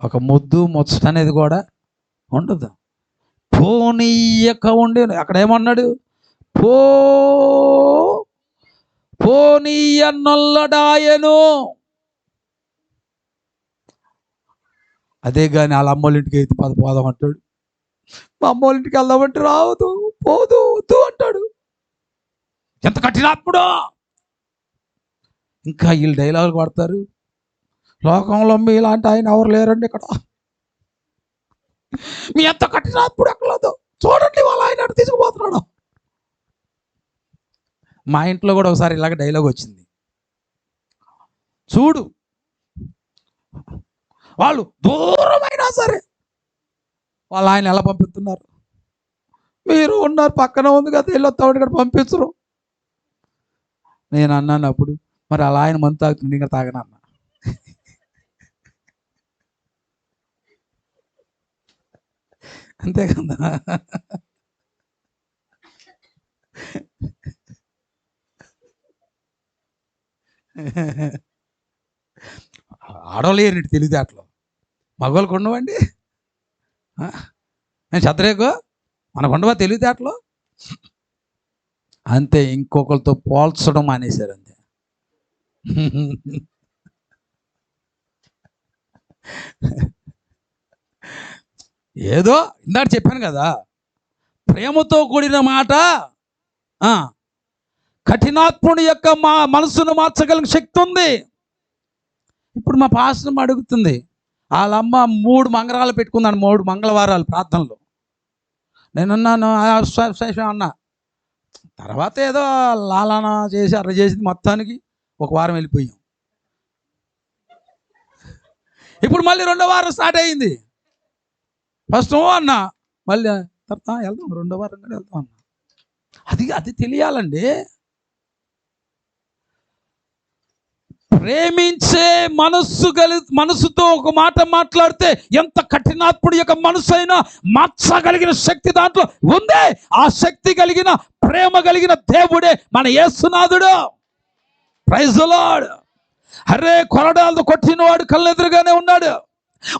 ఒక ముద్దు ముచ్చట అనేది కూడా ఉండదు. పోనీయక ఉండి అక్కడ ఏమన్నాడు? పోనీయనొల్లడాయెను. అదే కానీ వాళ్ళ అమ్మోళ్ళ ఇంటికి అయితే పోదాం అంటాడు. మా అమ్మోళ్ళ ఇంటికి వెళ్దామంటే రావద్దు, పోదు, వద్దు అంటాడు. ఎంత కఠినాత్ముడో. ఇంకా వీళ్ళు డైలాగులు కొడతారు, లోకంలో మీ ఇలాంటి ఆయన ఎవరు లేరండి ఇక్కడ, మీ ఎంత కఠినాత్ముడు ఎక్కలేదు చూడండి, వాళ్ళ ఆయన తీసుకుపోతున్నాడు. మా ఇంట్లో కూడా ఒకసారి ఇలాగ డైలాగ్ వచ్చింది. చూడు, వాళ్ళు దూరమైనా సరే వాళ్ళ ఆయన ఎలా పంపిస్తున్నారు, మీరు ఉన్నారు పక్కన ఉంది కదా వెళ్ళొస్తామని ఇక్కడ పంపించరు. నేను అన్నాను అప్పుడు, మరి అలా ఆయన మందు తాగుతుంది ఇంకా తాగనన్నా. అంతే కదా. ఆడవాళ్ళు ఏంటి తెలివితేటలు, మగవాళ్ళకు ఉండవండి. నేను చదరేకు మనకు ఉండవా తెలివితేటలు? అంతే, ఇంకొకరితో పోల్చడం మానేశారు అంతే. ఏదో ఇందాక చెప్పాను కదా, ప్రేమతో కూడిన మాట కఠినాత్ముడి యొక్క మనసును మార్చగలిగిన శక్తి ఉంది. ఇప్పుడు మా పాస్టర్ అడుగుతుంది, వాళ్ళమ్మ 3 మంగళవారాలు పెట్టుకుందాను, 3 మంగళవారాలు ప్రార్థనలు. నేనున్నాను అన్నా. తర్వాత ఏదో లాలాన చేసి అర్ర చేసింది, మొత్తానికి ఒక వారం వెళ్ళిపోయాం. ఇప్పుడు మళ్ళీ 2వ వారం స్టార్ట్ అయ్యింది. ఫస్ట్ అన్నా, మళ్ళీ తర్వాత వెళ్దాం, 2వ వారం కూడా వెళ్దాం అన్నా. అది తెలియాలండి. ప్రేమించే మనసుతో ఒక మాట మాట్లాడితే ఎంత కఠినాత్ముడి యొక్క మనసు అయినా మార్చగలిగిన శక్తి దాంట్లో ఉంది. ఆ శక్తి కలిగిన, ప్రేమ కలిగిన దేవుడే మన యేసునాథుడు. Praise the lord. అరే కొరడాలతో కొట్టినవాడు కళ్ళ ఎదురుగానే ఉన్నాడు,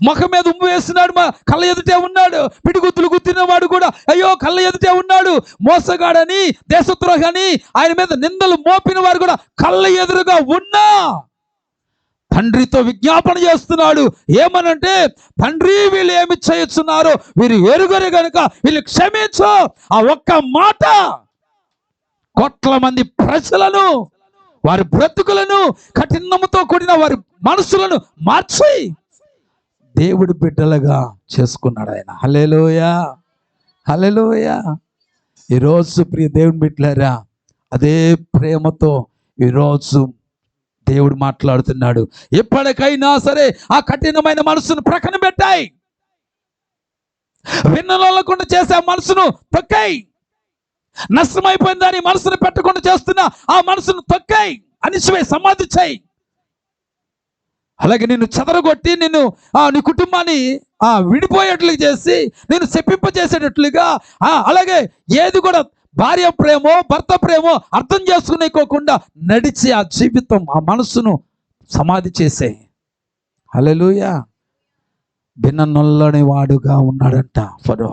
ముఖం మీద ఉమ్ము వేసినాడు, మా కళ్ళ ఎదుటే ఉన్నాడు. పిడిగుత్తులు గుర్తినవాడు కూడా అయ్యో కళ్ళ ఎదుటే ఉన్నాడు. మోసగాడని, దేశద్రోహని, ఆయన మీద నిందలు మోపిన వారు కూడా కళ్ళ ఎదురుగా ఉన్నా తండ్రితో విజ్ఞాపన చేస్తున్నాడు. ఏమనంటే, తండ్రి వీళ్ళు ఏమి చేయుచున్నారో వీరు ఎరుగరు గనుక వీళ్ళు క్షమించు. ఆ ఒక్క మాట కోట్ల మంది ప్రజలను, వారి బ్రతుకులను, కఠినముతో కూడిన వారి మనసులను మార్చి దేవుడి బిడ్డలుగా చేసుకున్నాడు ఆయన. హల్లెలూయా, హల్లెలూయా. ఈరోజు ప్రియ దేవుని బిడ్డలారా, అదే ప్రేమతో ఈరోజు దేవుడు మాట్లాడుతున్నాడు. ఎప్పటికైనా సరే ఆ కఠినమైన మనసును ప్రక్కన పెట్టాయి, విన్నలేకుండా చేసే ఆ మనసును తొక్కాయి, నష్టమైపోయిన దాని మనసును పెట్టకుండా చేస్తున్నా ఆ మనసును తొక్కాయి, అనిసివే సమాధి చేయి. అలాగే నిన్ను చెదరగొట్టి నిన్ను నీ కుటుంబాన్ని విడిపోయేట్లు చేసి నేను శపింపజేసేటట్లుగా, అలాగే ఏది కూడా భార్య ప్రేమో భర్త ప్రేమో అర్థం చేసుకునేకోకుండా నడిచి ఆ జీవితం ఆ మనసును సమాధి చేసే. హల్లెలూయా. విననొల్లని వాడుగా ఉన్నాడంట ఫరో.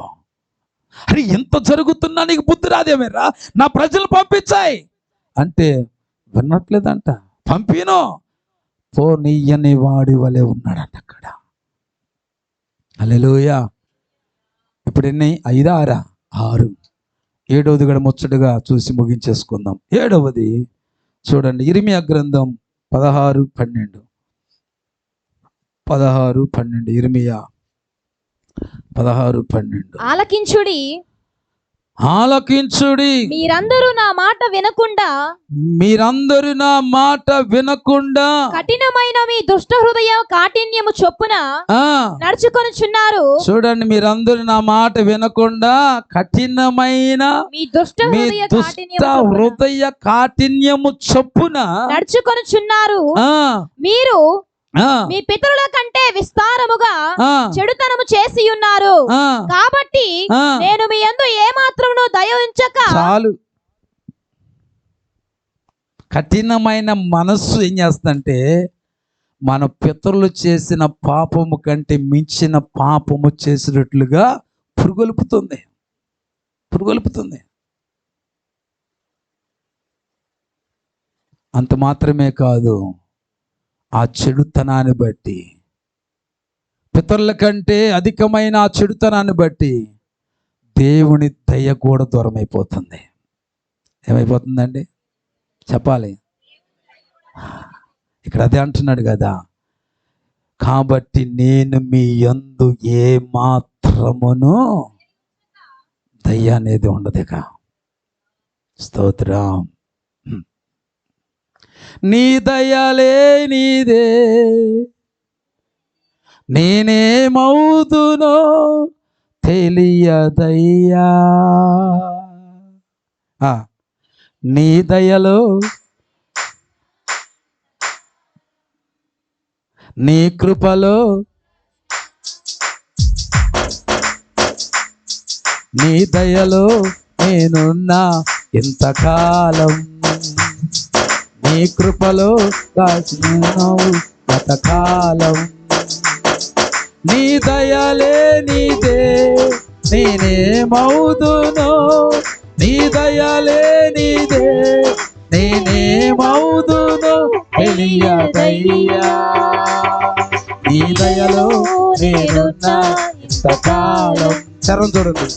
అరే ఎంత జరుగుతున్నా నీకు బుద్ధి రాదేమేరా, నా ప్రజలు పంపించాయి అంటే వినట్లేదంట. పంపినో పోనీయని వాడి వలె ఉన్నాడంట అక్కడ. హల్లెలూయా. ఇప్పుడు ఎన్ని? 5, 6. 7వది కూడా ముచ్చటగా చూసి ముగించేసుకుందాం. 7వది చూడండి, ఇర్మియా గ్రంథం 16:12. 16:12 ఇర్మియా 16:12. ఆలకించుడి, ఆలకించుడి, మీరందరూ నా మాట వినకుండా, మీరందరూ నా మాట వినకుండా కఠినమైన మీ దుష్ట హృదయ కాఠిన్యము చొప్పున నడుచుకొనుచున్నారు. చూడండి, మీరందరూ నా మాట వినకుండా కఠినమైన మీ దుష్ట హృదయ కాఠిన్యము చొప్పున నడుచుకొనుచున్నారు. మీరు మీ పితరుల కంటే విస్తారముగా చెడుతనము చేసి ఉన్నారు. కాబట్టి నేను మీ యందు ఏమాత్రమును దయ ఉంచక. చాలు. కఠినమైన మనస్సు ఏం చేస్తుందంటే, మన పితరులు చేసిన పాపము కంటే మించిన పాపము చేసినట్లుగా పురుగొలుపుతుంది. అంత మాత్రమే కాదు, ఆ చెడుతనాన్ని బట్టి, పితరుల కంటే అధికమైన ఆ చెడుతనాన్ని బట్టి దేవుని దయ కూడా దూరం అయిపోతుంది. ఏమైపోతుందండి చెప్పాలి? ఇక్కడ అదే అంటున్నాడు కదా. కాబట్టి నేను మీ యందు ఏ మాత్రమును దయ అనేది ఉండదుక. స్తోత్రం. నీ దయలే నీదే, నేనేమవుతునో తెలియదయ్యా. నీ దయలో నీ కృపలో నీ దయలో నేనున్నా ఇంతకాలం, నీ కృపలో కాచినావు గతకాలం. నీ దయలే నీదే, నేనేమవుదునో. నీ దయలే నీదే, నేనేమవుదునో తెలియదయ్యా. నీ దయలో నేనున్నా ఇంతకాలం. చరణం చూడండి.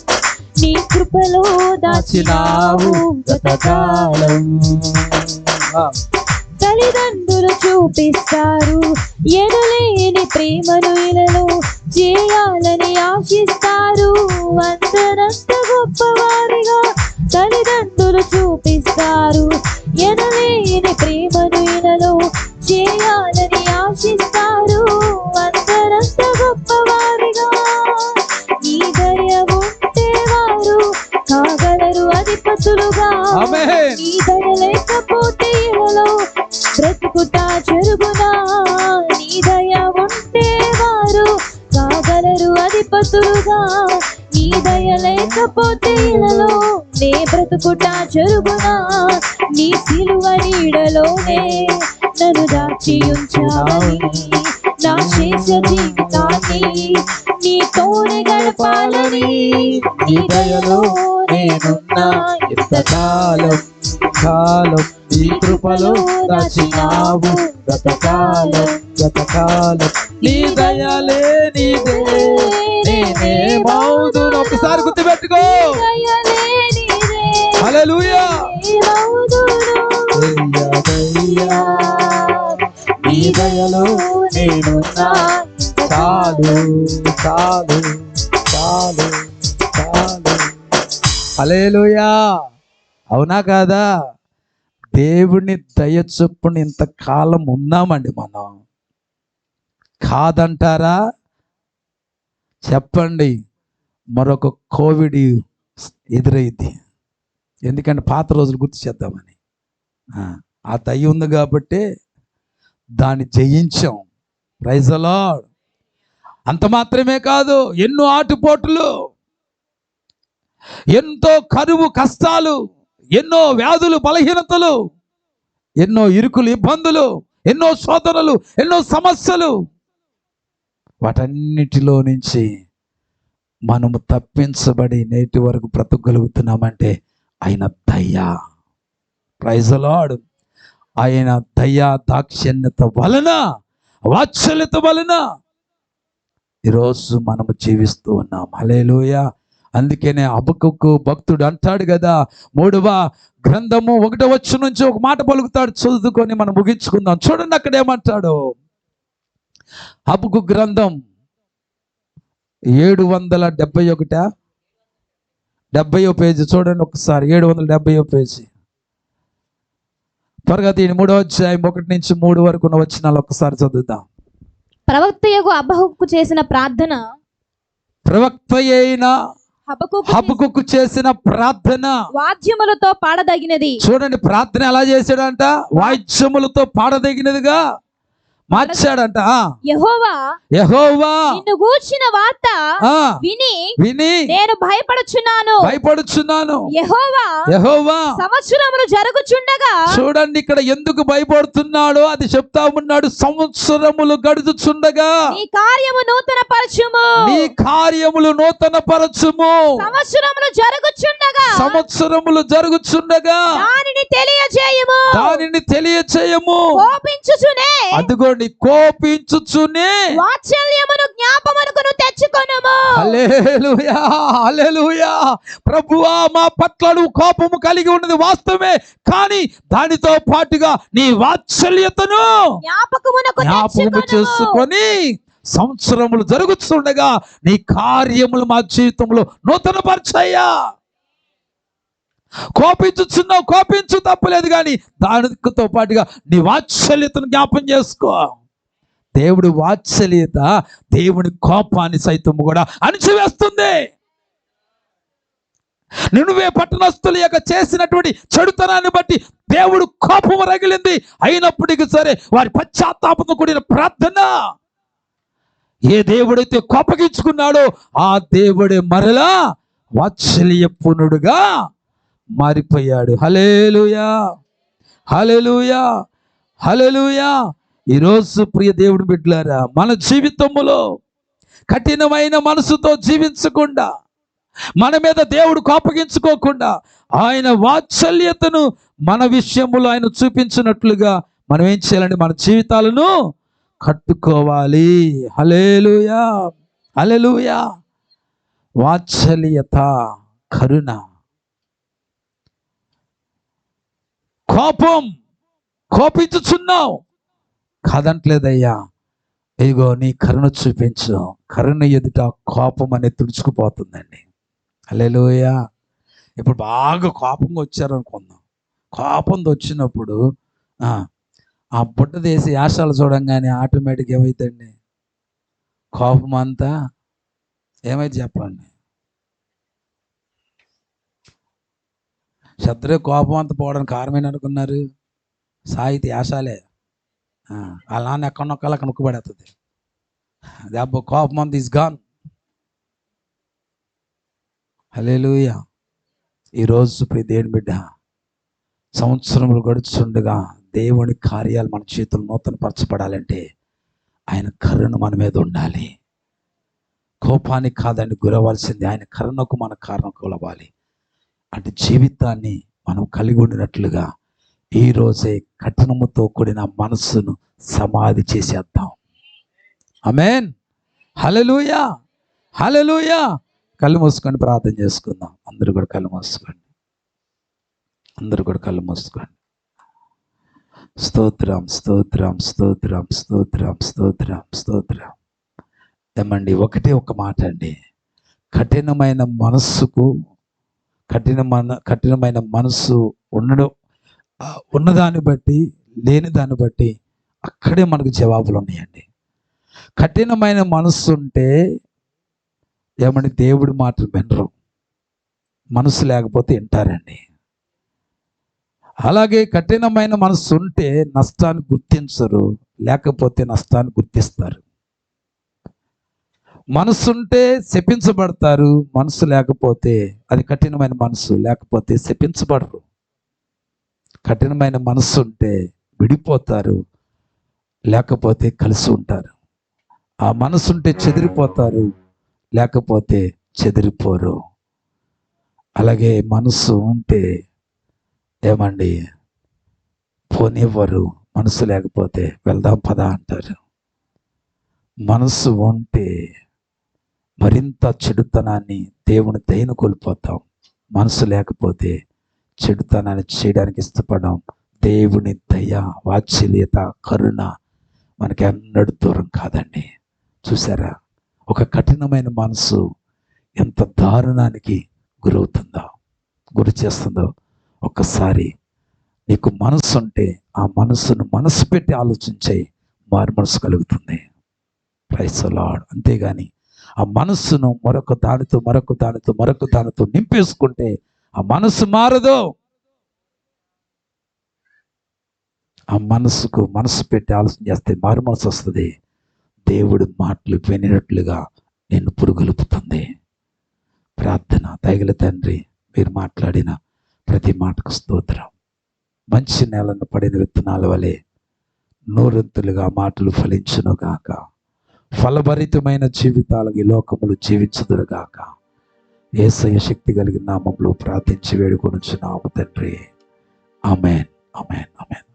నీ కృపలో దాచినావు గతకాలం. తల్లిదండ్రులు చూపిస్తారు ఎనలేని ప్రేమను ఇలలో చేయాలని ఆశిస్తారు. అందరంత గొప్పవారిగా తల్లిదండ్రులు చూపిస్తారు ఎనలేని ప్రేమను ఇలలో చేయాలని ఆశిస్తారు. అందరంత గొప్పవారిగా నీ దయ ఉంటే వారు కాగలరు అధిపతులుగా. నీ దయ లేకపోతే ఇలలో బ్రతుకుతా చెరుగునా. నీ దయ ఉంటే వారు కాగలరు అధిపతులుగా. నీ దయ లేకపోతే ఇలలో నే బ్రతుకుట జరుగునా నీ సిలువ నీడలోనే నన్ను దాచి ఉంచావని నా శేష జీవితాన్ని నీతోనే గడపాలని నీ దయలో నేనున్నా ఇంతకాలం కాలం నీ కృపలో దాచినావు గతకాలం నీ దయలే నీదే నేనే మౌదును. ఒకసారి గుర్తుపెట్టుకో. హల్లెలూయా. నీ దయలో నేనున్నా చాలు చాలు చాలు చాలు. హల్లెలూయా. అవునా కాదా? దేవుని దయ చొప్పున ఇంతకాలం ఉన్నామండి మనం. కాదంటారా? చెప్పండి. మరొక కోవిడ్ ఎదురైంది. ఎందుకంటే పాత రోజులు గుర్తు చేద్దామని. ఆ దయ ఉంది కాబట్టి దాన్ని జయించాం. Praise the lord. అంత మాత్రమే కాదు, ఎన్నో ఆటుపోట్లు, ఎంతో కరువు కష్టాలు, ఎన్నో వ్యాధులు బలహీనతలు, ఎన్నో ఇరుకులు ఇబ్బందులు, ఎన్నో శోధనలు, ఎన్నో సమస్యలు, వాటన్నిటిలో నుంచి మనము తప్పించబడి నేటి వరకు బ్రతకగలుగుతున్నామంటే ఆయన దయ. Praise the lord. ఆయన దయ దాక్షిణ్యత వలన, వాత్సల్యత వలన ఈరోజు మనము జీవిస్తూ ఉన్నాం. హల్లెలూయా. అందుకనే హబక్కూకు భక్తుడు అంటాడు కదా, 3వ గ్రంథము 1వ వచనం నుంచి ఒక మాట పలుకుతాడు. చదువుకొని మనం ముగించుకుందాం. చూడండి అక్కడ ఏమంటాడు. హబక్కూకు గ్రంథం 771 70వ పేజీ చూడండి ఒకసారి. 770వ పేజీ. త్వరగా దీని 3వ అధ్యాయం 1 నుంచి 3 వరకు ఉన్న వచనాలు ఒకసారి చదువుదాం. ప్రవక్తయగు హబక్కూకు చేసిన ప్రార్థన, ప్రవక్త అయిన హబక్కూకు చేసిన ప్రార్థన వాద్యములతో పాడదగినది. చూడండి, ప్రార్థన ఎలా చేశాడంట? వాద్యములతో పాడదగినదిగా మార్చాడంట. యెహోవా నిన్ను గూర్చిన వార్త విని నేను భయపడుచున్నాను. యెహోవా సంవత్సరములు జరుగుచుండగా. చూడండి ఇక్కడ ఎందుకు భయపడుతున్నాడో అది చెప్తా ఉన్నాడు. సంవత్సరములు గడుచుచుండగా నీ కార్యము నూతన పరచుము. సంవత్సరములు జరుగుచుండగా దానిని తెలియజేయము. అదిగోండి, కోపించుచునే వాత్సల్యమును జ్ఞాపమునకు తెచ్చుకొనుము. హల్లెలూయా, హల్లెలూయా. ప్రభువా, మా పట్ల నువ్వు కోపము కలిగి ఉన్నది వాస్తవమే, కానీ దానితో పాటుగా నీ వాత్సల్యతను జ్ఞాపకము చేసుకొని సంవత్సరములు జరుగుతుండగా నీ కార్యములు మా జీవితంలో నూతన పరిచయ్యా. కోపించుచున్నావు, కోపించు, తప్పలేదు, కానీ దానితో పాటుగా నీ వాత్సల్యతను జ్ఞాపం చేసుకో. దేవుడి వాత్సల్యత దేవుని కోపాన్ని సైతం కూడా అణిచివేస్తుంది. నినువే పట్టణస్థుల యొక్క చేసినటువంటి చెడుతనాన్ని బట్టి దేవుడు కోపము రగిలింది. అయినప్పటికీ సరే వారి పశ్చాత్తాపంతో కూడిన ప్రార్థన, ఏ దేవుడైతే కోపగించుకున్నాడో ఆ దేవుడే మరలా వాత్సల్యపూర్ణుడుగా మారిపోయాడు. హల్లెలూయా, హల్లెలూయా, హల్లెలూయా. ఈరోజు ప్రియ దేవుని బిడ్డలారా, మన జీవితంలో కఠినమైన మనసుతో జీవించకుండా, మన మీద దేవుడు కోపగించుకోకుండా, ఆయన వాత్సల్యతను మన విషయంలో ఆయన చూపించినట్లుగా మనం ఏం చేయాలంటే మన జీవితాలను కట్టుకోవాలి. హల్లెలూయా, హల్లెలూయా. వాత్సల్యత, కరుణ. కోపం, కోపించుచున్నావు కాదంటలేదయ్యా, ఇదిగో నీ కరుణ చూపించు. కరుణ ఎదుట కోపం అనేది తుడుచుకుపోతుందండి. హల్లెలూయా. ఇప్పుడు బాగా కోపంగా వచ్చారనుకుందాం. కోపంతో వచ్చినప్పుడు ఆ బుట్ట తీసి యాశాలు చూడంగానే ఆటోమేటిక్ ఏమైందండి? కోపం అంతా ఏమైతే చెప్పండి. శత్రు కోపం అంతా పోవడానికి కారణం అనుకున్నారు? సాహితీ యాశాలే. వాళ్ళ నాన్న ఎక్కడొక్కలు అక్కడ నొక్కుబడేస్తుంది. దెబ్బ కోపం అంతా ఈజ్ గాన్. హల్లెలూయా. ఈరోజు ప్రియ దేవుని బిడ్డ, సంవత్సరములు గడుచుండగా దేవుని కార్యాలు మన చేతులు నూతనపరచబడాలంటే ఆయన కరుణ మన మీద ఉండాలి. కోపానికి కాదని గురవలసింది ఆయన కరుణకు మన కారణం కొలవాలి. అంటే జీవితాన్ని మనం కలిగి ఉండినట్లుగా ఈ రోజే కఠినముతో కూడిన మనస్సును సమాధి చేసేద్దాం. ఆమేన్. హల్లెలూయా, హల్లెలూయా. కళ్ళు మూసుకొని ప్రార్థన చేసుకుందాం. అందరూ కూడా కళ్ళు మూసుకోండి. స్తోత్రం, స్తోత్రం, స్తోత్రం, స్తోత్రం, స్తోత్రం, స్తోత్రం. ఏమండి, ఒకటే ఒక మాట అండి. కఠినమైన మనస్సు ఉన్నదాన్ని బట్టి లేని దాన్ని బట్టి అక్కడే మనకు జవాబులు ఉన్నాయండి. కఠినమైన మనస్సు ఉంటే ఏమండి, దేవుడి మాటలు వినరు. మనసు లేకపోతే వింటారండి. అలాగే కఠినమైన మనసు ఉంటే నష్టాన్ని గుర్తించరు, లేకపోతే నష్టాన్ని గుర్తిస్తారు. మనసుంటే శపించబడతారు, మనసు లేకపోతే, అది కఠినమైన మనసు లేకపోతే శపించబడరు. కఠినమైన మనసు ఉంటే విడిపోతారు, లేకపోతే కలిసి ఉంటారు. ఆ మనసుంటే చెదిరిపోతారు, లేకపోతే చెదిరిపోరు. అలాగే మనసు ఉంటే ఏమండి, పోనివ్వరు. మనసు లేకపోతే వెళ్దాం పదా అంటారు. మనసు ఉంటే మరింత చెడుతనాన్ని, దేవుని దయను కోల్పోతాం. మనసు లేకపోతే చెడుతనాన్ని చేయడానికి ఇష్టపడడం. దేవుని దయ, వాత్సల్యత, కరుణ మనకి ఎన్నడూ దూరం కాదండి. చూసారా, ఒక కఠినమైన మనసు ఎంత దారుణానికి గురి చేస్తుందో. ఒక్కసారి నీకు మనసు ఉంటే ఆ మనసును మనసు పెట్టి ఆలోచించే మారు మనసు కలుగుతుంది. Praise the lord. అంతేగాని ఆ మనస్సును మరొక దానితో నింపేసుకుంటే ఆ మనసు మారదు. ఆ మనసు పెట్టి ఆలోచన చేస్తే మారు మనసు వస్తుంది. దేవుడి మాటలు వినినట్లుగా నిన్ను పురుగొలుపుతుంది. ప్రార్థన. దయగల తండ్రి, మీరు మాట్లాడిన ప్రతి మాటకు స్తోత్రం. మంచి నేలను పడిన విత్తనాల వలె నూరంతులుగా మాటలు ఫలించునుగాక. ఫలభరితమైన జీవితాలకు ఈ లోకములు జీవించుదురుగాక. యేసయ్య శక్తి కలిగిన నామములో ప్రార్థించి వేడుకొనుచున్నాము తండ్రి. ఆమేన్, ఆమేన్, ఆమేన్.